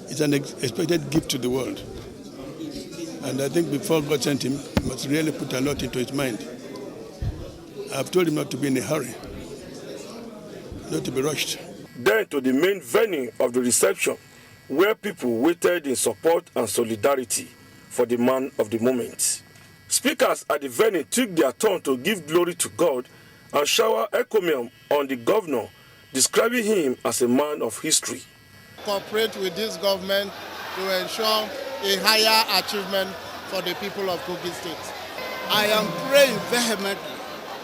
Speaker 12: It's an expected gift to the world. And I think before God sent him, he must really put a lot into his mind. I've told him not to be in a hurry, not to be rushed.
Speaker 8: Then to the main venue of the reception, where people waited in support and solidarity for the man of the moment. Speakers at the venue took their turn to give glory to God and shower encomium on the governor, describing him as a man of history.
Speaker 13: Cooperate with this government to ensure a higher achievement for the people of Kogi State. I am praying vehemently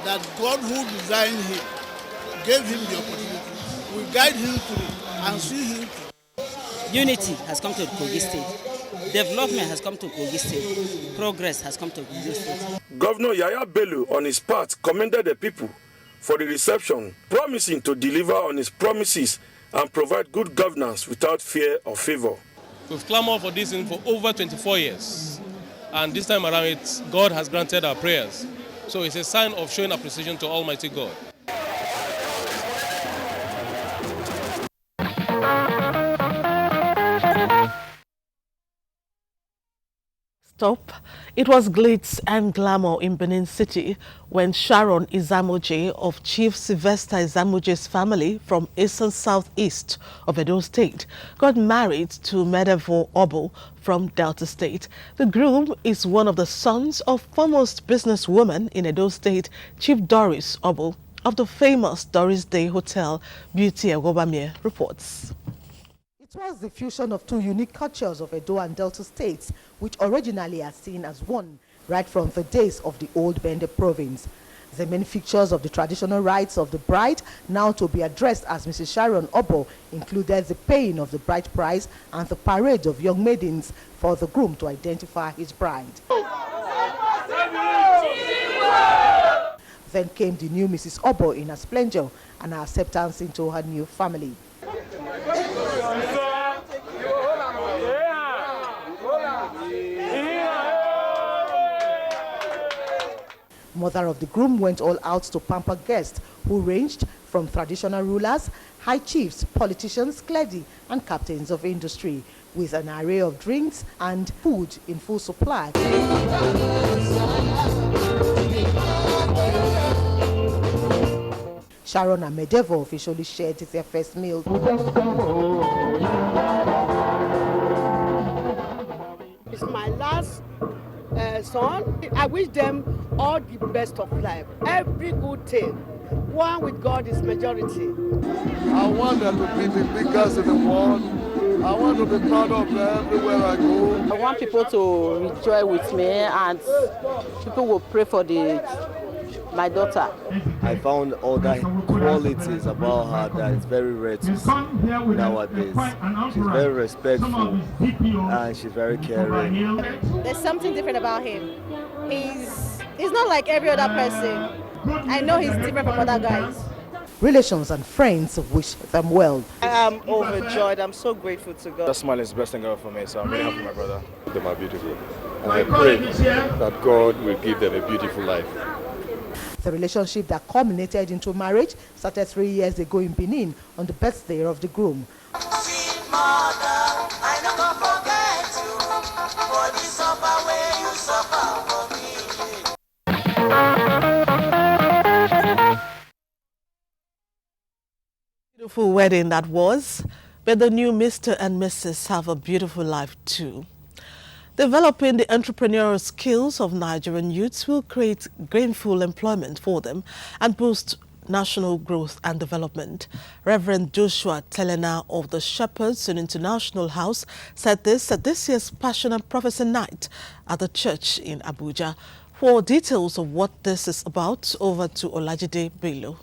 Speaker 13: that God who designed him, gave him the opportunity, will guide him through and see him through.
Speaker 15: Unity has come to Kogi State. Development has come to Kogi State. Progress has come to Kogi State.
Speaker 8: Governor Yaya Bello, on his part, commended the people for the reception, promising to deliver on his promises and provide good governance without fear or favor.
Speaker 21: We've clamored for this for over 24 years. And this time around, God has granted our prayers. So it's a sign of showing appreciation to Almighty God.
Speaker 4: Stop. It was glitz and glamour in Benin City when Sharon Izamoje of Chief Sylvester Izamoje's family from eastern southeast of Edo State got married to Medevo Obo from Delta State. The groom is one of the sons of foremost businesswoman in Edo State, Chief Doris Obo of the famous Doris Day Hotel. Beauty Egobamie reports.
Speaker 24: It was the fusion of two unique cultures of Edo and Delta states, which originally are seen as one, right from the days of the old Bende province. The many features of the traditional rites of the bride, now to be addressed as Mrs. Sharon Obo, included the paying of the bride price and the parade of young maidens for the groom to identify his bride. Then came the new Mrs. Obo in her splendor and her acceptance into her new family. Mother of the groom went all out to pamper guests who ranged from traditional rulers, high chiefs, politicians, clergy, and captains of industry, with an array of drinks and food in full supply. Sharon and Medevo officially shared their first meal.
Speaker 25: It's my last son. I wish them all the best of life, every good thing. One with God is majority.
Speaker 26: I want them to be the biggest in the world. I want to be proud of them everywhere I go.
Speaker 27: I want people to rejoice with me and people will pray for my daughter.
Speaker 28: I found all the qualities about her that is very rare to see nowadays. She's very respectful and she's very caring.
Speaker 29: There's something different about him. He's not like every other person. I know he's different from other guys.
Speaker 24: Relations and friends wish them well.
Speaker 25: I am overjoyed. I'm so grateful to God.
Speaker 30: That smile is the best thing ever for me, so I'm really happy for my brother. They are beautiful. And I pray that God will give them a beautiful life.
Speaker 24: The relationship that culminated into marriage started 3 years ago in Benin on the birthday of the groom.
Speaker 4: Beautiful wedding that was, but the new Mr. and Mrs. have a beautiful life too. Developing the entrepreneurial skills of Nigerian youths will create gainful employment for them and boost national growth and development. Reverend Joshua Telena of the Shepherds and International House said this at this year's Passion and Prophecy Night at the church in Abuja. For details of what this is about, over to Olajide Bello.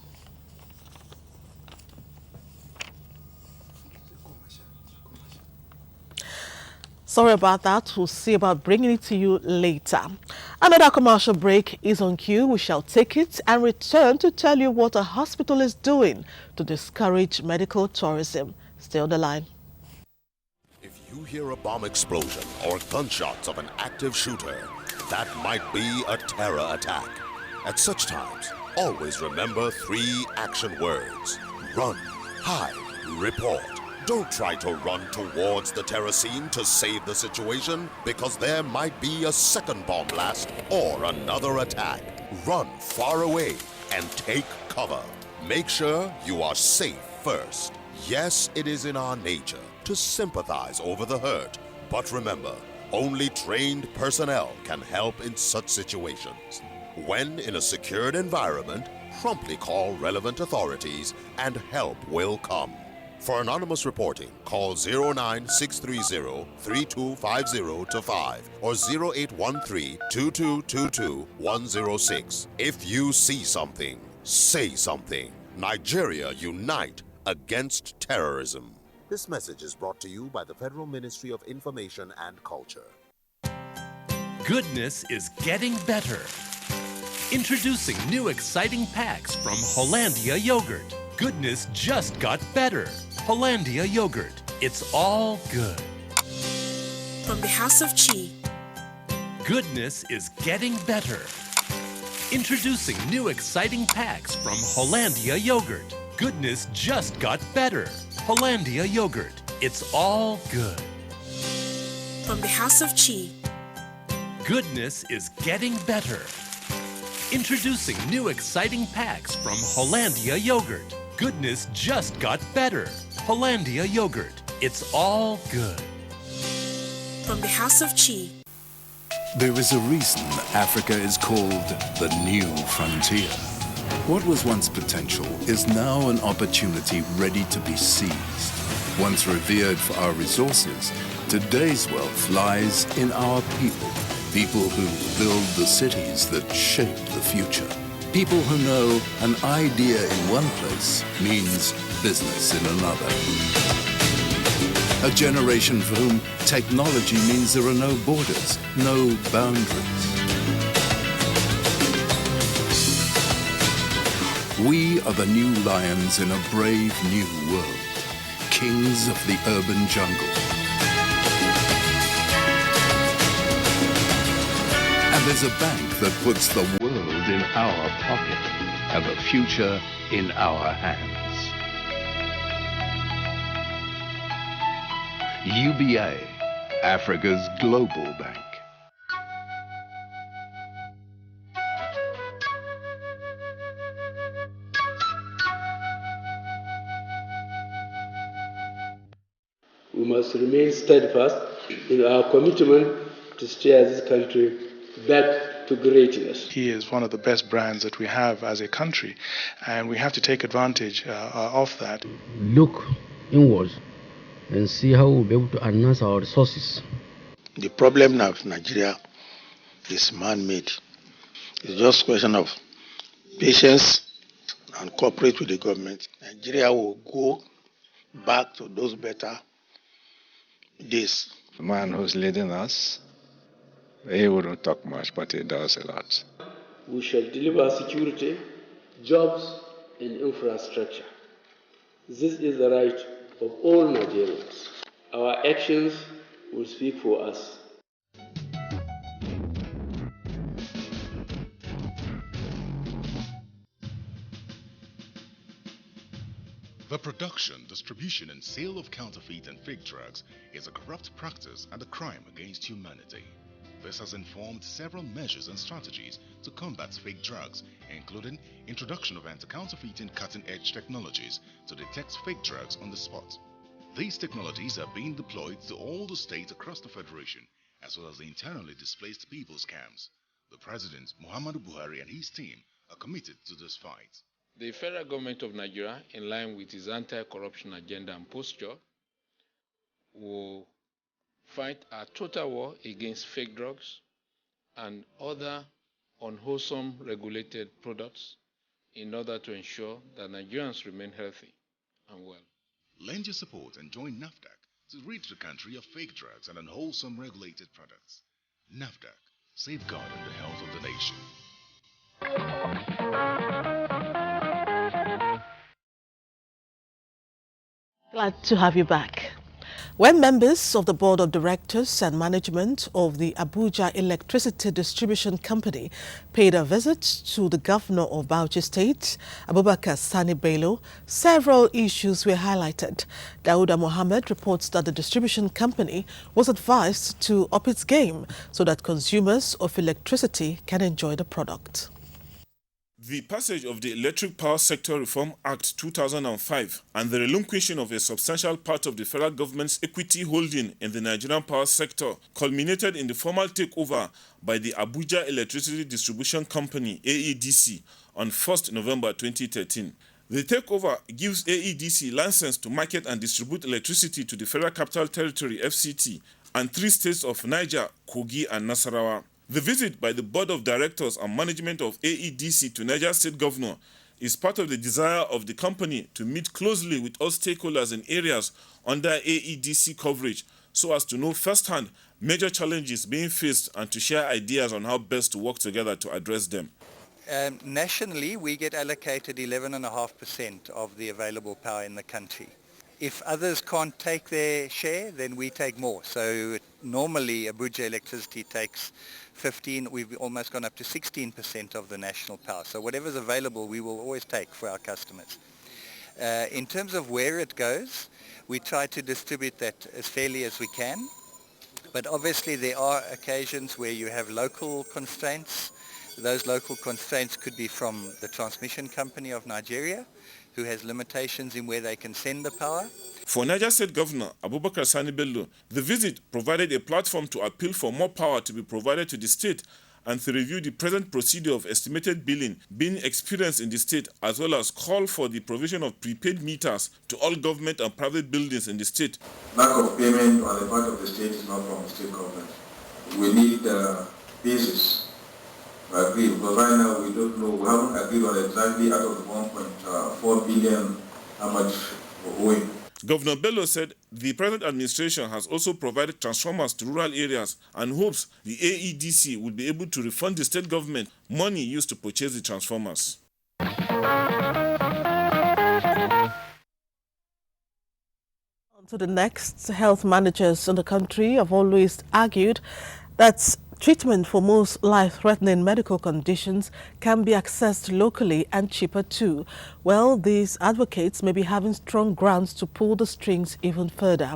Speaker 4: Sorry about that. We'll see about bringing it to you later. Another commercial break is on cue. We shall take it and return to tell you what a hospital is doing to discourage medical tourism. Stay on the line.
Speaker 2: If you hear a bomb explosion or gunshots of an active shooter, that might be a terror attack. At such times, always remember 3 action words: run, hide, report. Don't try to run towards the terror scene to save the situation, because there might be a second bomb blast or another attack. Run far away and take cover. Make sure you are safe first. Yes, it is in our nature to sympathize over the hurt, but remember, only trained personnel can help in such situations. When in a secured environment, promptly call relevant authorities and help will come. For anonymous reporting, call 09630-3250-5 or 0813-2222-106. If you see something, say something. Nigeria unite against terrorism. This message is brought to you by the Federal Ministry of Information and Culture.
Speaker 3: Goodness is getting better. Introducing new exciting packs from Hollandia Yogurt. Goodness just got better. Hollandia Yogurt. It's all good.
Speaker 10: From the House of Chi.
Speaker 3: Goodness is getting better. Introducing new exciting packs from Hollandia Yogurt. Goodness just got better. Hollandia Yogurt. It's all good.
Speaker 10: From the House of Chi.
Speaker 3: Goodness is getting better. Introducing new exciting packs from Hollandia Yogurt. Goodness just got better. Hollandia Yogurt. It's all good.
Speaker 10: From the House of Chi.
Speaker 14: There is a reason Africa is called the new frontier. What was once potential is now an opportunity ready to be seized. Once revered for our resources, today's wealth lies in our people. People who build the cities that shape the future. People who know an idea in one place means business in another. A generation for whom technology means there are no borders, no boundaries. We are the new lions in a brave new world, kings of the urban jungle. And there's a bank that puts the world in our pocket and the future in our hands. UBA, Africa's global bank.
Speaker 16: We must remain steadfast in our commitment to steer this country back to greatness.
Speaker 17: He is one of the best brands that we have as a country, and we have to take advantage of that.
Speaker 18: Look inwards and see how we'll be able to enhance our resources.
Speaker 19: The problem of Nigeria is man-made. It's just a question of patience and cooperate with the government. Nigeria will go back to those better days.
Speaker 30: The man who's leading us, he wouldn't talk much, but he does a lot.
Speaker 16: We shall deliver security, jobs, and infrastructure. This is the right of all Nigerians. Our actions will speak for us.
Speaker 20: The production, distribution, and sale of counterfeit and fake drugs is a corrupt practice and a crime against humanity. This has informed several measures and strategies to combat fake drugs, including introduction of anti-counterfeiting cutting-edge technologies to detect fake drugs on the spot. These technologies are being deployed to all the states across the Federation, as well as the internally displaced people's camps. The President, Muhammadu Buhari, and his team are committed to this fight.
Speaker 1: The federal government of Nigeria, in line with its anti-corruption agenda and posture, will fight a total war against fake drugs and other unwholesome regulated products in order to ensure that Nigerians remain healthy and well.
Speaker 20: Lend your support and join NAFDAC to rid the country of fake drugs and unwholesome regulated products. NAFDAC, safeguarding the health of the nation.
Speaker 4: Glad to have you back. When members of the Board of Directors and management of the Abuja Electricity Distribution Company paid a visit to the Governor of Bauchi State, Abubakar Sani Bello, several issues were highlighted. Dauda Mohammed reports that the distribution company was advised to up its game so that consumers of electricity can enjoy the product.
Speaker 5: The passage of the Electric Power Sector Reform Act 2005 and the relinquishing of a substantial part of the federal government's equity holding in the Nigerian power sector culminated in the formal takeover by the Abuja Electricity Distribution Company, AEDC, on 1st November 2013. The takeover gives AEDC license to market and distribute electricity to the Federal Capital Territory, FCT, and 3 states of Niger, Kogi, and Nasarawa. The visit by the Board of Directors and management of AEDC to Niger State Governor is part of the desire of the company to meet closely with all stakeholders in areas under AEDC coverage so as to know firsthand major challenges being faced and to share ideas on how best to work together to address them.
Speaker 6: Nationally, we get allocated 11.5% of the available power in the country. If others can't take their share, then we take more. So normally Abuja Electricity takes 15, we've almost gone up to 16% of the national power. So whatever's available, we will always take for our customers. In terms of where it goes, we try to distribute that as fairly as we can. But obviously there are occasions where you have local constraints. Those local constraints could be from the transmission company of Nigeria, who has limitations in where they can send the power.
Speaker 5: For Niger State Governor Abubakar Sani Bello, the visit provided a platform to appeal for more power to be provided to the state and to review the present procedure of estimated billing being experienced in the state, as well as call for the provision of prepaid meters to all government and private buildings in the state.
Speaker 7: Lack of payment on the part of the state is not from the state government. We need basis. I agree, because right now we don't know, we haven't agreed on exactly out of the 1.4 billion how much we're owing.
Speaker 5: Governor Bello said the present administration has also provided transformers to rural areas and hopes the AEDC will be able to refund the state government money used to purchase the transformers.
Speaker 4: On to the next, health managers in the country have always argued that treatment for most life-threatening medical conditions can be accessed locally and cheaper too. Well, these advocates may be having strong grounds to pull the strings even further.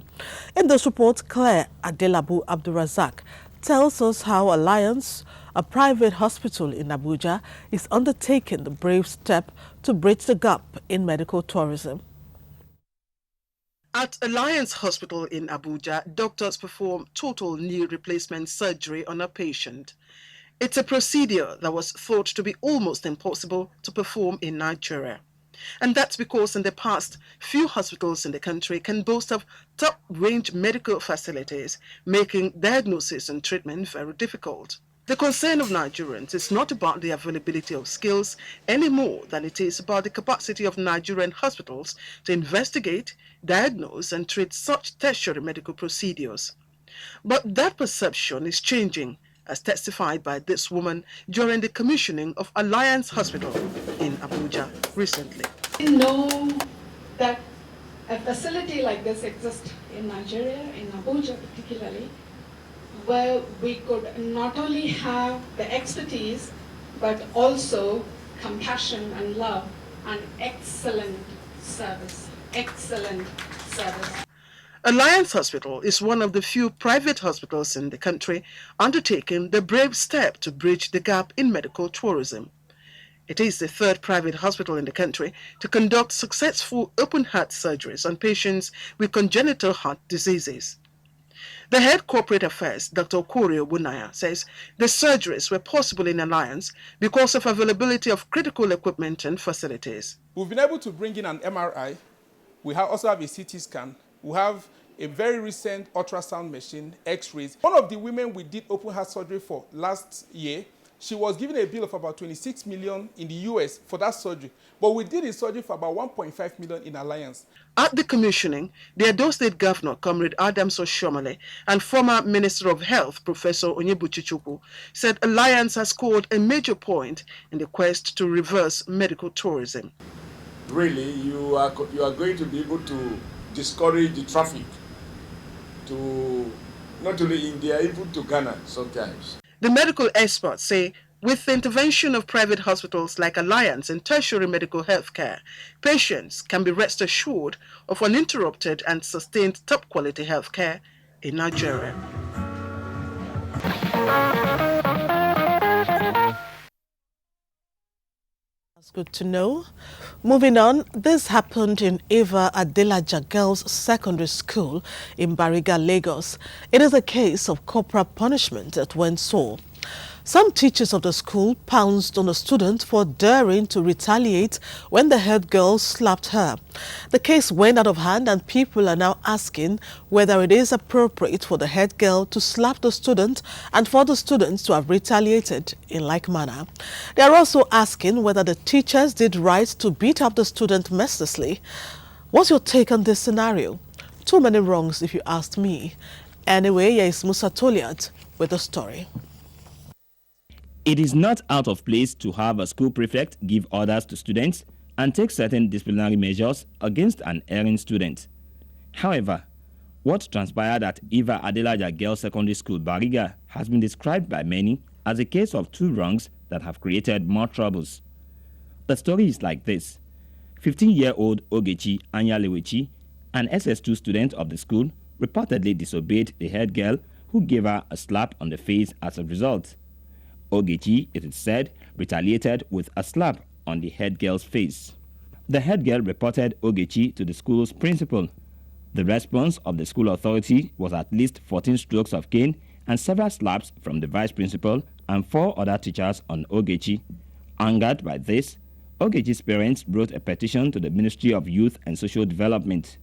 Speaker 4: In this report, Claire Adelabu Abdurazak tells us how Alliance, a private hospital in Abuja, is undertaking the brave step to bridge the gap in medical tourism.
Speaker 9: At Alliance Hospital in Abuja, doctors perform total knee replacement surgery on a patient. It's a procedure that was thought to be almost impossible to perform in Nigeria. And that's because in the past, few hospitals in the country can boast of top-range medical facilities, making diagnosis and treatment very difficult. The concern of Nigerians is not about the availability of skills any more than it is about the capacity of Nigerian hospitals to investigate, diagnose and treat such tertiary medical procedures. But that perception is changing, as testified by this woman during the commissioning of Alliance Hospital in Abuja recently.
Speaker 11: We know that a facility like this exists in Nigeria, in Abuja particularly, where we could not only have the expertise, but also compassion and love and excellent service. Excellent service.
Speaker 9: Alliance Hospital is one of the few private hospitals in the country undertaking the brave step to bridge the gap in medical tourism. It is the third private hospital in the country to conduct successful open-heart surgeries on patients with congenital heart diseases. The head corporate affairs, Dr. Okori Obunaya, says the surgeries were possible in Alliance because of availability of critical equipment and facilities.
Speaker 8: We've been able to bring in an MRI. We also have a CT scan. We have a very recent ultrasound machine, X-rays. One of the women we did open heart surgery for last year, she was given a bill of about 26 million in the US for that surgery. But we did a surgery for about 1.5 million in Alliance.
Speaker 9: At the commissioning, the Edo State Governor, Comrade Adams Oshomale, and former Minister of Health, Professor Onyebuchichukwu, said Alliance has scored a major point in the quest to reverse medical tourism.
Speaker 12: Really, you are going to be able to discourage the traffic to not only India, even to Ghana sometimes.
Speaker 9: The medical experts say with the intervention of private hospitals like Alliance and tertiary medical health care, patients can be rest assured of uninterrupted and sustained top-quality health care in Nigeria.
Speaker 4: That's good to know. Moving on, this happened in Edo-Delta Girls Secondary School in Bariga, Lagos. It is a case of corporal punishment that went so. Some teachers of the school pounced on a student for daring to retaliate when the head girl slapped her. The case went out of hand and people are now asking whether it is appropriate for the head girl to slap the student and for the students to have retaliated in like manner. They are also asking whether the teachers did right to beat up the student mercilessly. What's your take on this scenario? Too many wrongs if you asked me. Anyway, here is Musa Toliat with the story.
Speaker 13: It is not out of place to have a school prefect give orders to students and take certain disciplinary measures against an erring student. However, what transpired at Edo-Delta Girls Secondary School Bariga has been described by many as a case of two wrongs that have created more troubles. The story is like this. 15-year-old Ogechi Anyalewechi, an SS2 student of the school, reportedly disobeyed the head girl who gave her a slap on the face as a result. Ogechi, it is said, retaliated with a slap on the head girl's face. The head girl reported Ogechi to the school's principal. The response of the school authority was at least 14 strokes of cane and several slaps from the vice principal and 4 other teachers on Ogechi. Angered by this, Ogechi's parents wrote a petition to the Ministry of Youth and Social Development.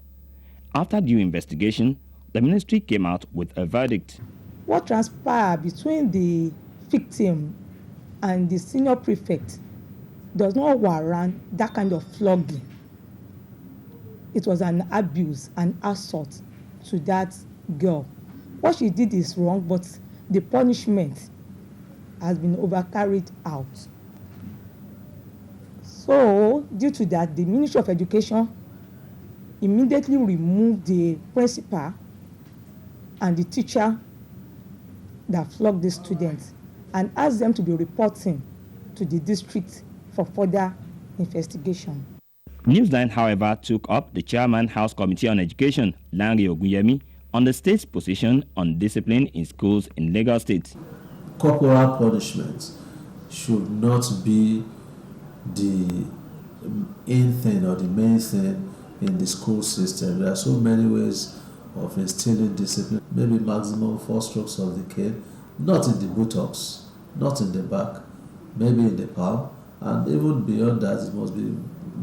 Speaker 13: After due investigation, the ministry came out with a verdict.
Speaker 24: What transpired between the victim and the senior prefect does not warrant that kind of flogging. It was an abuse, an assault to that girl. What she did is wrong, but the punishment has been overcarried out. So, due to that, the Ministry of Education immediately removed the principal and the teacher that flogged the students and asked them to be reporting to the district for further investigation.
Speaker 13: NewsLine, however, took up the Chairman House Committee on Education, Lanre Ogunyemi, on the state's position on discipline in schools in Lagos State.
Speaker 15: Corporal punishment should not be the in thing or the main thing in the school system. There are so many ways of instilling discipline. Maybe maximum 4 strokes of the cane, not in the buttocks, not in the back, maybe in the palm, and even beyond that, it must be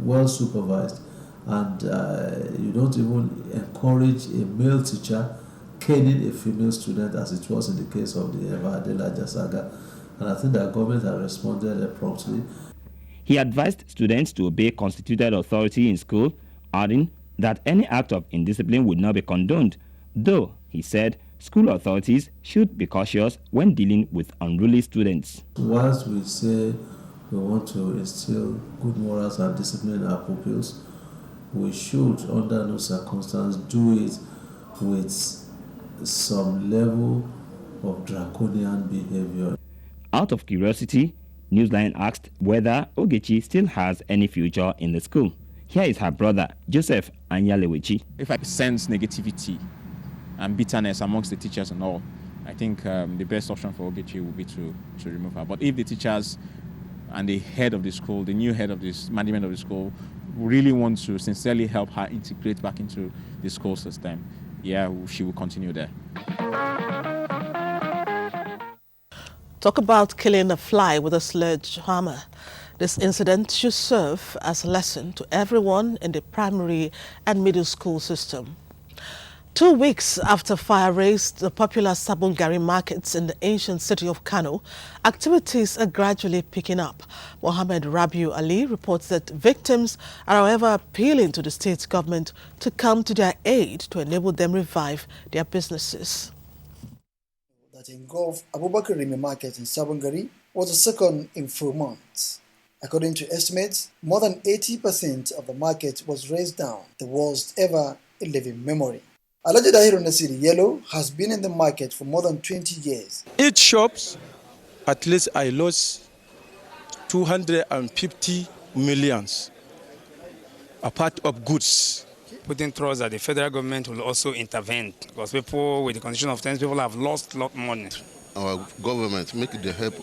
Speaker 15: well supervised. And you don't even encourage a male teacher caning a female student, as it was in the case of the Edo-Delta saga. And I think that government has responded promptly.
Speaker 13: He advised students to obey constituted authority in school, adding that any act of indiscipline would not be condoned, though, he said, school authorities should be cautious when dealing with unruly students.
Speaker 15: Whilst we say we want to instill good morals and discipline in our pupils, we should, under no circumstance, do it with some level of draconian behavior.
Speaker 13: Out of curiosity, NewsLine asked whether Ogechi still has any future in the school. Here is her brother, Joseph Anyalewechi.
Speaker 21: If I sense negativity and bitterness amongst the teachers and all, I think the best option for Ogechi would be to remove her. But if the teachers and the head of the school, the new head of this management of the school, really want to sincerely help her integrate back into the school system, yeah, she will continue there.
Speaker 4: Talk about killing a fly with a sledgehammer. This incident should serve as a lesson to everyone in the primary and middle school system. 2 weeks after fire razed the popular Sabongari markets in the ancient city of Kano, activities are gradually picking up. Mohammed Rabiu Ali reports that victims are, however, appealing to the state government to come to their aid to enable them revive their businesses.
Speaker 2: That engulfed Abubakar Rimi market in Sabongari was the second in 4 months. According to estimates, more than 80% of the market was razed down, the worst ever in living memory. Alhaji Dahiru Nasiri Yellow has been in the market for more than 20 years.
Speaker 3: Each shops, at least I lost 250 millions, a part of goods.
Speaker 10: Putting trust that the federal government will also intervene, because people, with the condition of things, people have lost a lot of money.
Speaker 22: Our government make the help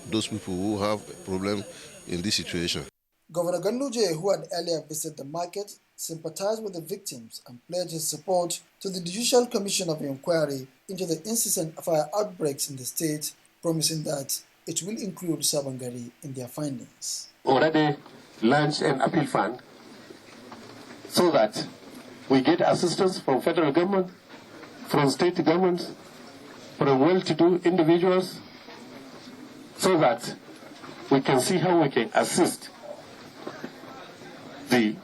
Speaker 22: those people who have a problem in this situation.
Speaker 2: Governor Ganduje, who had earlier visited the market, sympathized with the victims and pledged his support to the Judicial Commission of Inquiry into the incessant fire outbreaks in the state, promising that it will include Sabongari in their findings.
Speaker 23: Already launched an appeal fund so that we get assistance from federal government, from state governments, from well-to-do individuals, so that we can see how we can assist the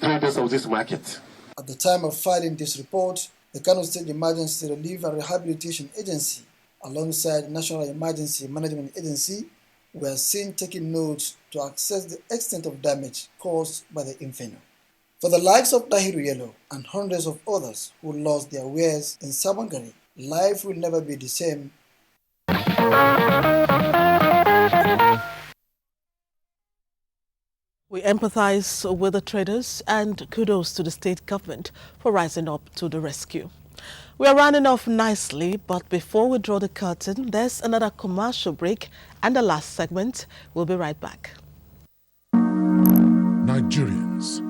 Speaker 23: traders of this market.
Speaker 2: At the time of filing this report, the Kano State Emergency Relief and Rehabilitation Agency, alongside National Emergency Management Agency, were seen taking notes to assess the extent of damage caused by the inferno. For the likes of Dahiru Yellow and hundreds of others who lost their wares in Sabongari, life will never be the same.
Speaker 4: We empathize with the traders and kudos to the state government for rising up to the rescue. We are rounding off nicely, but before we draw the curtain, there's another commercial break and the last segment. We'll be right back.
Speaker 25: Nigerians.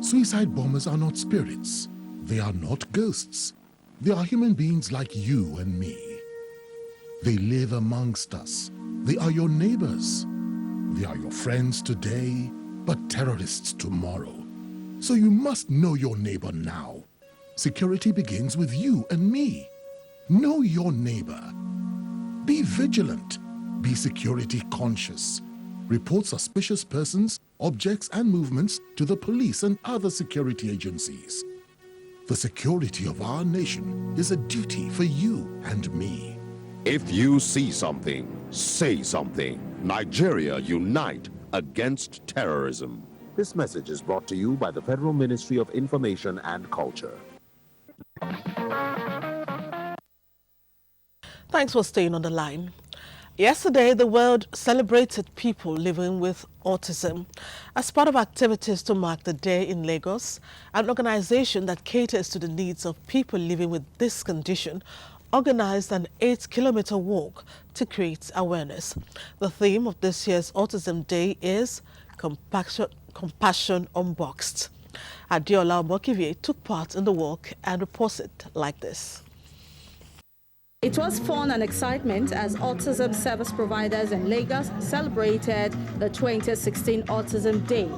Speaker 25: Suicide bombers are not spirits. They are not ghosts. They are human beings like you and me. They live amongst us. They are your neighbors. They are your friends today, but terrorists tomorrow. So you must know your neighbor now. Security begins with you and me. Know your neighbor. Be vigilant. Be security conscious. Report suspicious persons, objects, and movements to the police and other security agencies. The security of our nation is a duty for you and me.
Speaker 26: If you see something, say something. Nigeria, unite against terrorism. This message is brought to you by the Federal Ministry of Information and Culture.
Speaker 4: Thanks for staying on the line. Yesterday, the world celebrated people living with autism. As part of activities to mark the day in Lagos, an organization that caters to the needs of people living with this condition organized an 8-kilometer walk to create awareness. The theme of this year's Autism Day is Compassion Unboxed. Adiola Mokivie took part in the walk and reports it like this.
Speaker 27: It was fun and excitement as autism service providers in Lagos celebrated the 2016 Autism Day.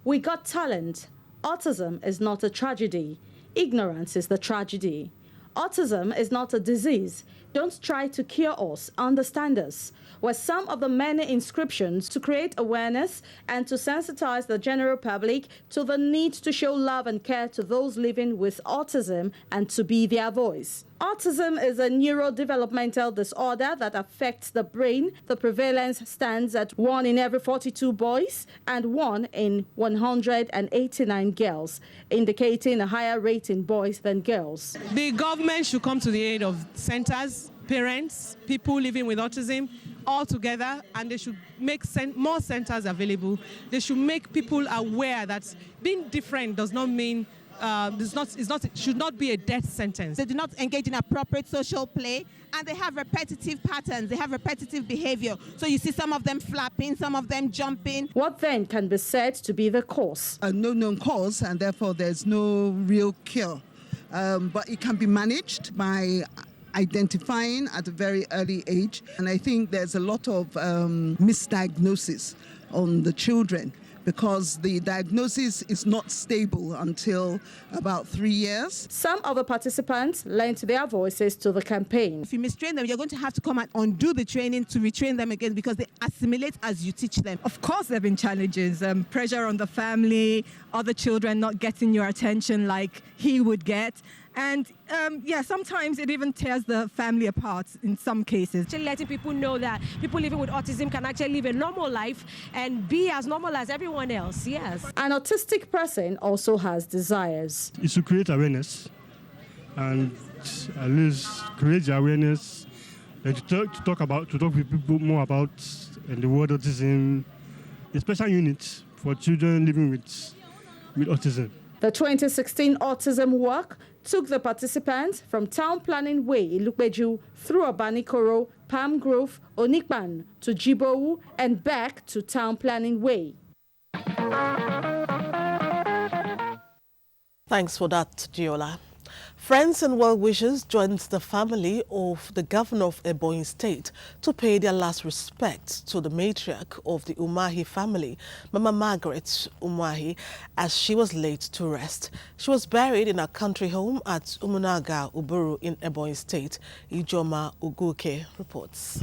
Speaker 27: We got talent. Autism is not a tragedy. Ignorance is the tragedy. Autism is not a disease. Don't try to cure us, understand us, were some of the many inscriptions to create awareness and to sensitize the general public to the need to show love and care to those living with autism and to be their voice. Autism is a neurodevelopmental disorder that affects the brain. The prevalence stands at 1 in every 42 boys and 1 in 189 girls, indicating a higher rate in boys than girls.
Speaker 30: The government should come to the aid of centers, parents, people living with autism, all together, and they should make more centers available. They should make people aware that being different does not mean should not be a death sentence.
Speaker 1: They do not engage in appropriate social play, and they have repetitive patterns. They have repetitive behavior. So you see some of them flapping, some of them jumping.
Speaker 27: What then can be said to be the cause?
Speaker 6: No known cause, and therefore there's no real cure. But it can be managed by identifying at a very early age. And I think there's a lot of misdiagnosis on the children, because the diagnosis is not stable until about 3 years.
Speaker 27: Some of the participants lent their voices to the campaign.
Speaker 1: If you mistrain them, you're going to have to come and undo the training to retrain them again, because they assimilate as you teach them.
Speaker 30: Of course, there have been challenges, pressure on the family, other children not getting your attention like he would get. And sometimes it even tears the family apart in some cases.
Speaker 14: Actually letting people know that people living with autism can actually live a normal life and be as normal as everyone else, yes.
Speaker 27: An autistic person also has desires.
Speaker 16: It's to create awareness and at least create the awareness and to talk with people more about the word autism, a special unit for children living with autism.
Speaker 27: The 2016 Autism Walk took the participants from Town Planning Way, Ilupeju, through Abanikoro, Palm Grove, Onikpan to Jibowu and back to Town Planning Way.
Speaker 4: Thanks for that, Giola. Friends and well-wishers joined the family of the governor of Ebonyi State to pay their last respects to the matriarch of the Umahi family, Mama Margaret Umahi, as she was laid to rest. She was buried in her country home at Umunaga, Uburu in Ebonyi State. Ijoma Uguke reports.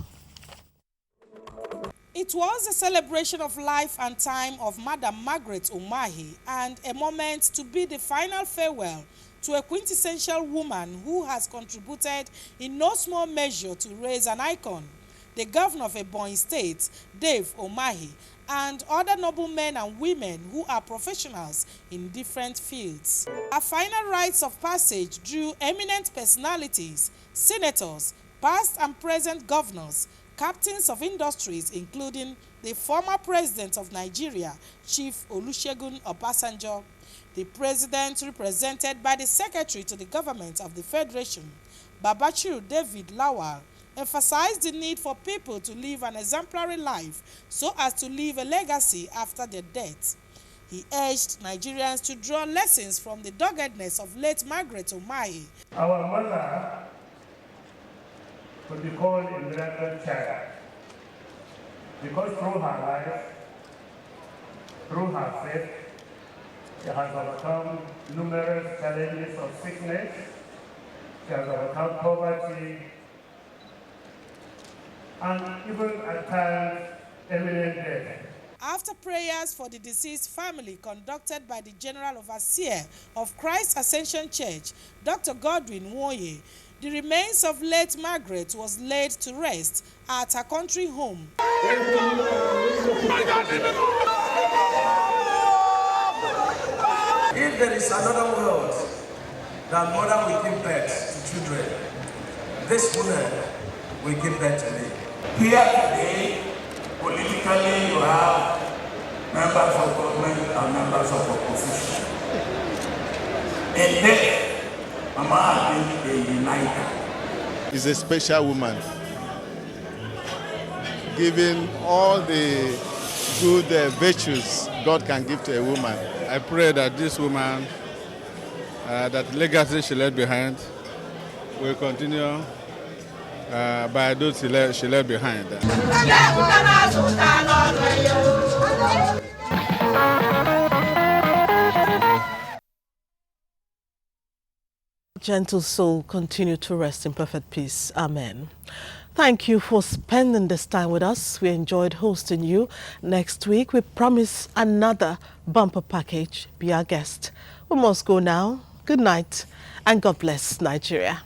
Speaker 17: It was a celebration of life and time of Madam Margaret Umahi and a moment to bid the final farewell to a quintessential woman who has contributed in no small measure to raise an icon, the governor of Ebonyi State, Dave Umahi, and other noble men and women who are professionals in different fields. Our final rites of passage drew eminent personalities, senators, past and present governors, captains of industries, including the former president of Nigeria, Chief Olusegun Obasanjo, the president represented by the secretary to the government of the Federation, Babachiru David Lawal, emphasized the need for people to live an exemplary life so as to leave a legacy after their death. He urged Nigerians to draw lessons from the doggedness of late Margaret Umahi.
Speaker 18: Our mother could be called a miracle child because through her life, through her faith, she has overcome numerous challenges of sickness. She has overcome poverty, and even at times, imminent death.
Speaker 17: After prayers for the deceased family conducted by the General Overseer of Christ Ascension Church, Dr. Godwin Nwoye, the remains of late Margaret was laid to rest at her country home.
Speaker 19: If there is another world that mother will give birth to children, this woman will give birth to me.
Speaker 20: Here today, politically, you have members of government and members of opposition. In death, Mama has been a uniter.
Speaker 28: She's a special woman, giving all the good virtues God can give to a woman.
Speaker 29: I pray that this woman, that legacy she left behind, will continue by those she left behind.
Speaker 4: Gentle soul, continue to rest in perfect peace. Amen. Thank you for spending this time with us. We enjoyed hosting you. Next week, we promise another bumper package. Be our guest. We must go now. Good night, and God bless Nigeria.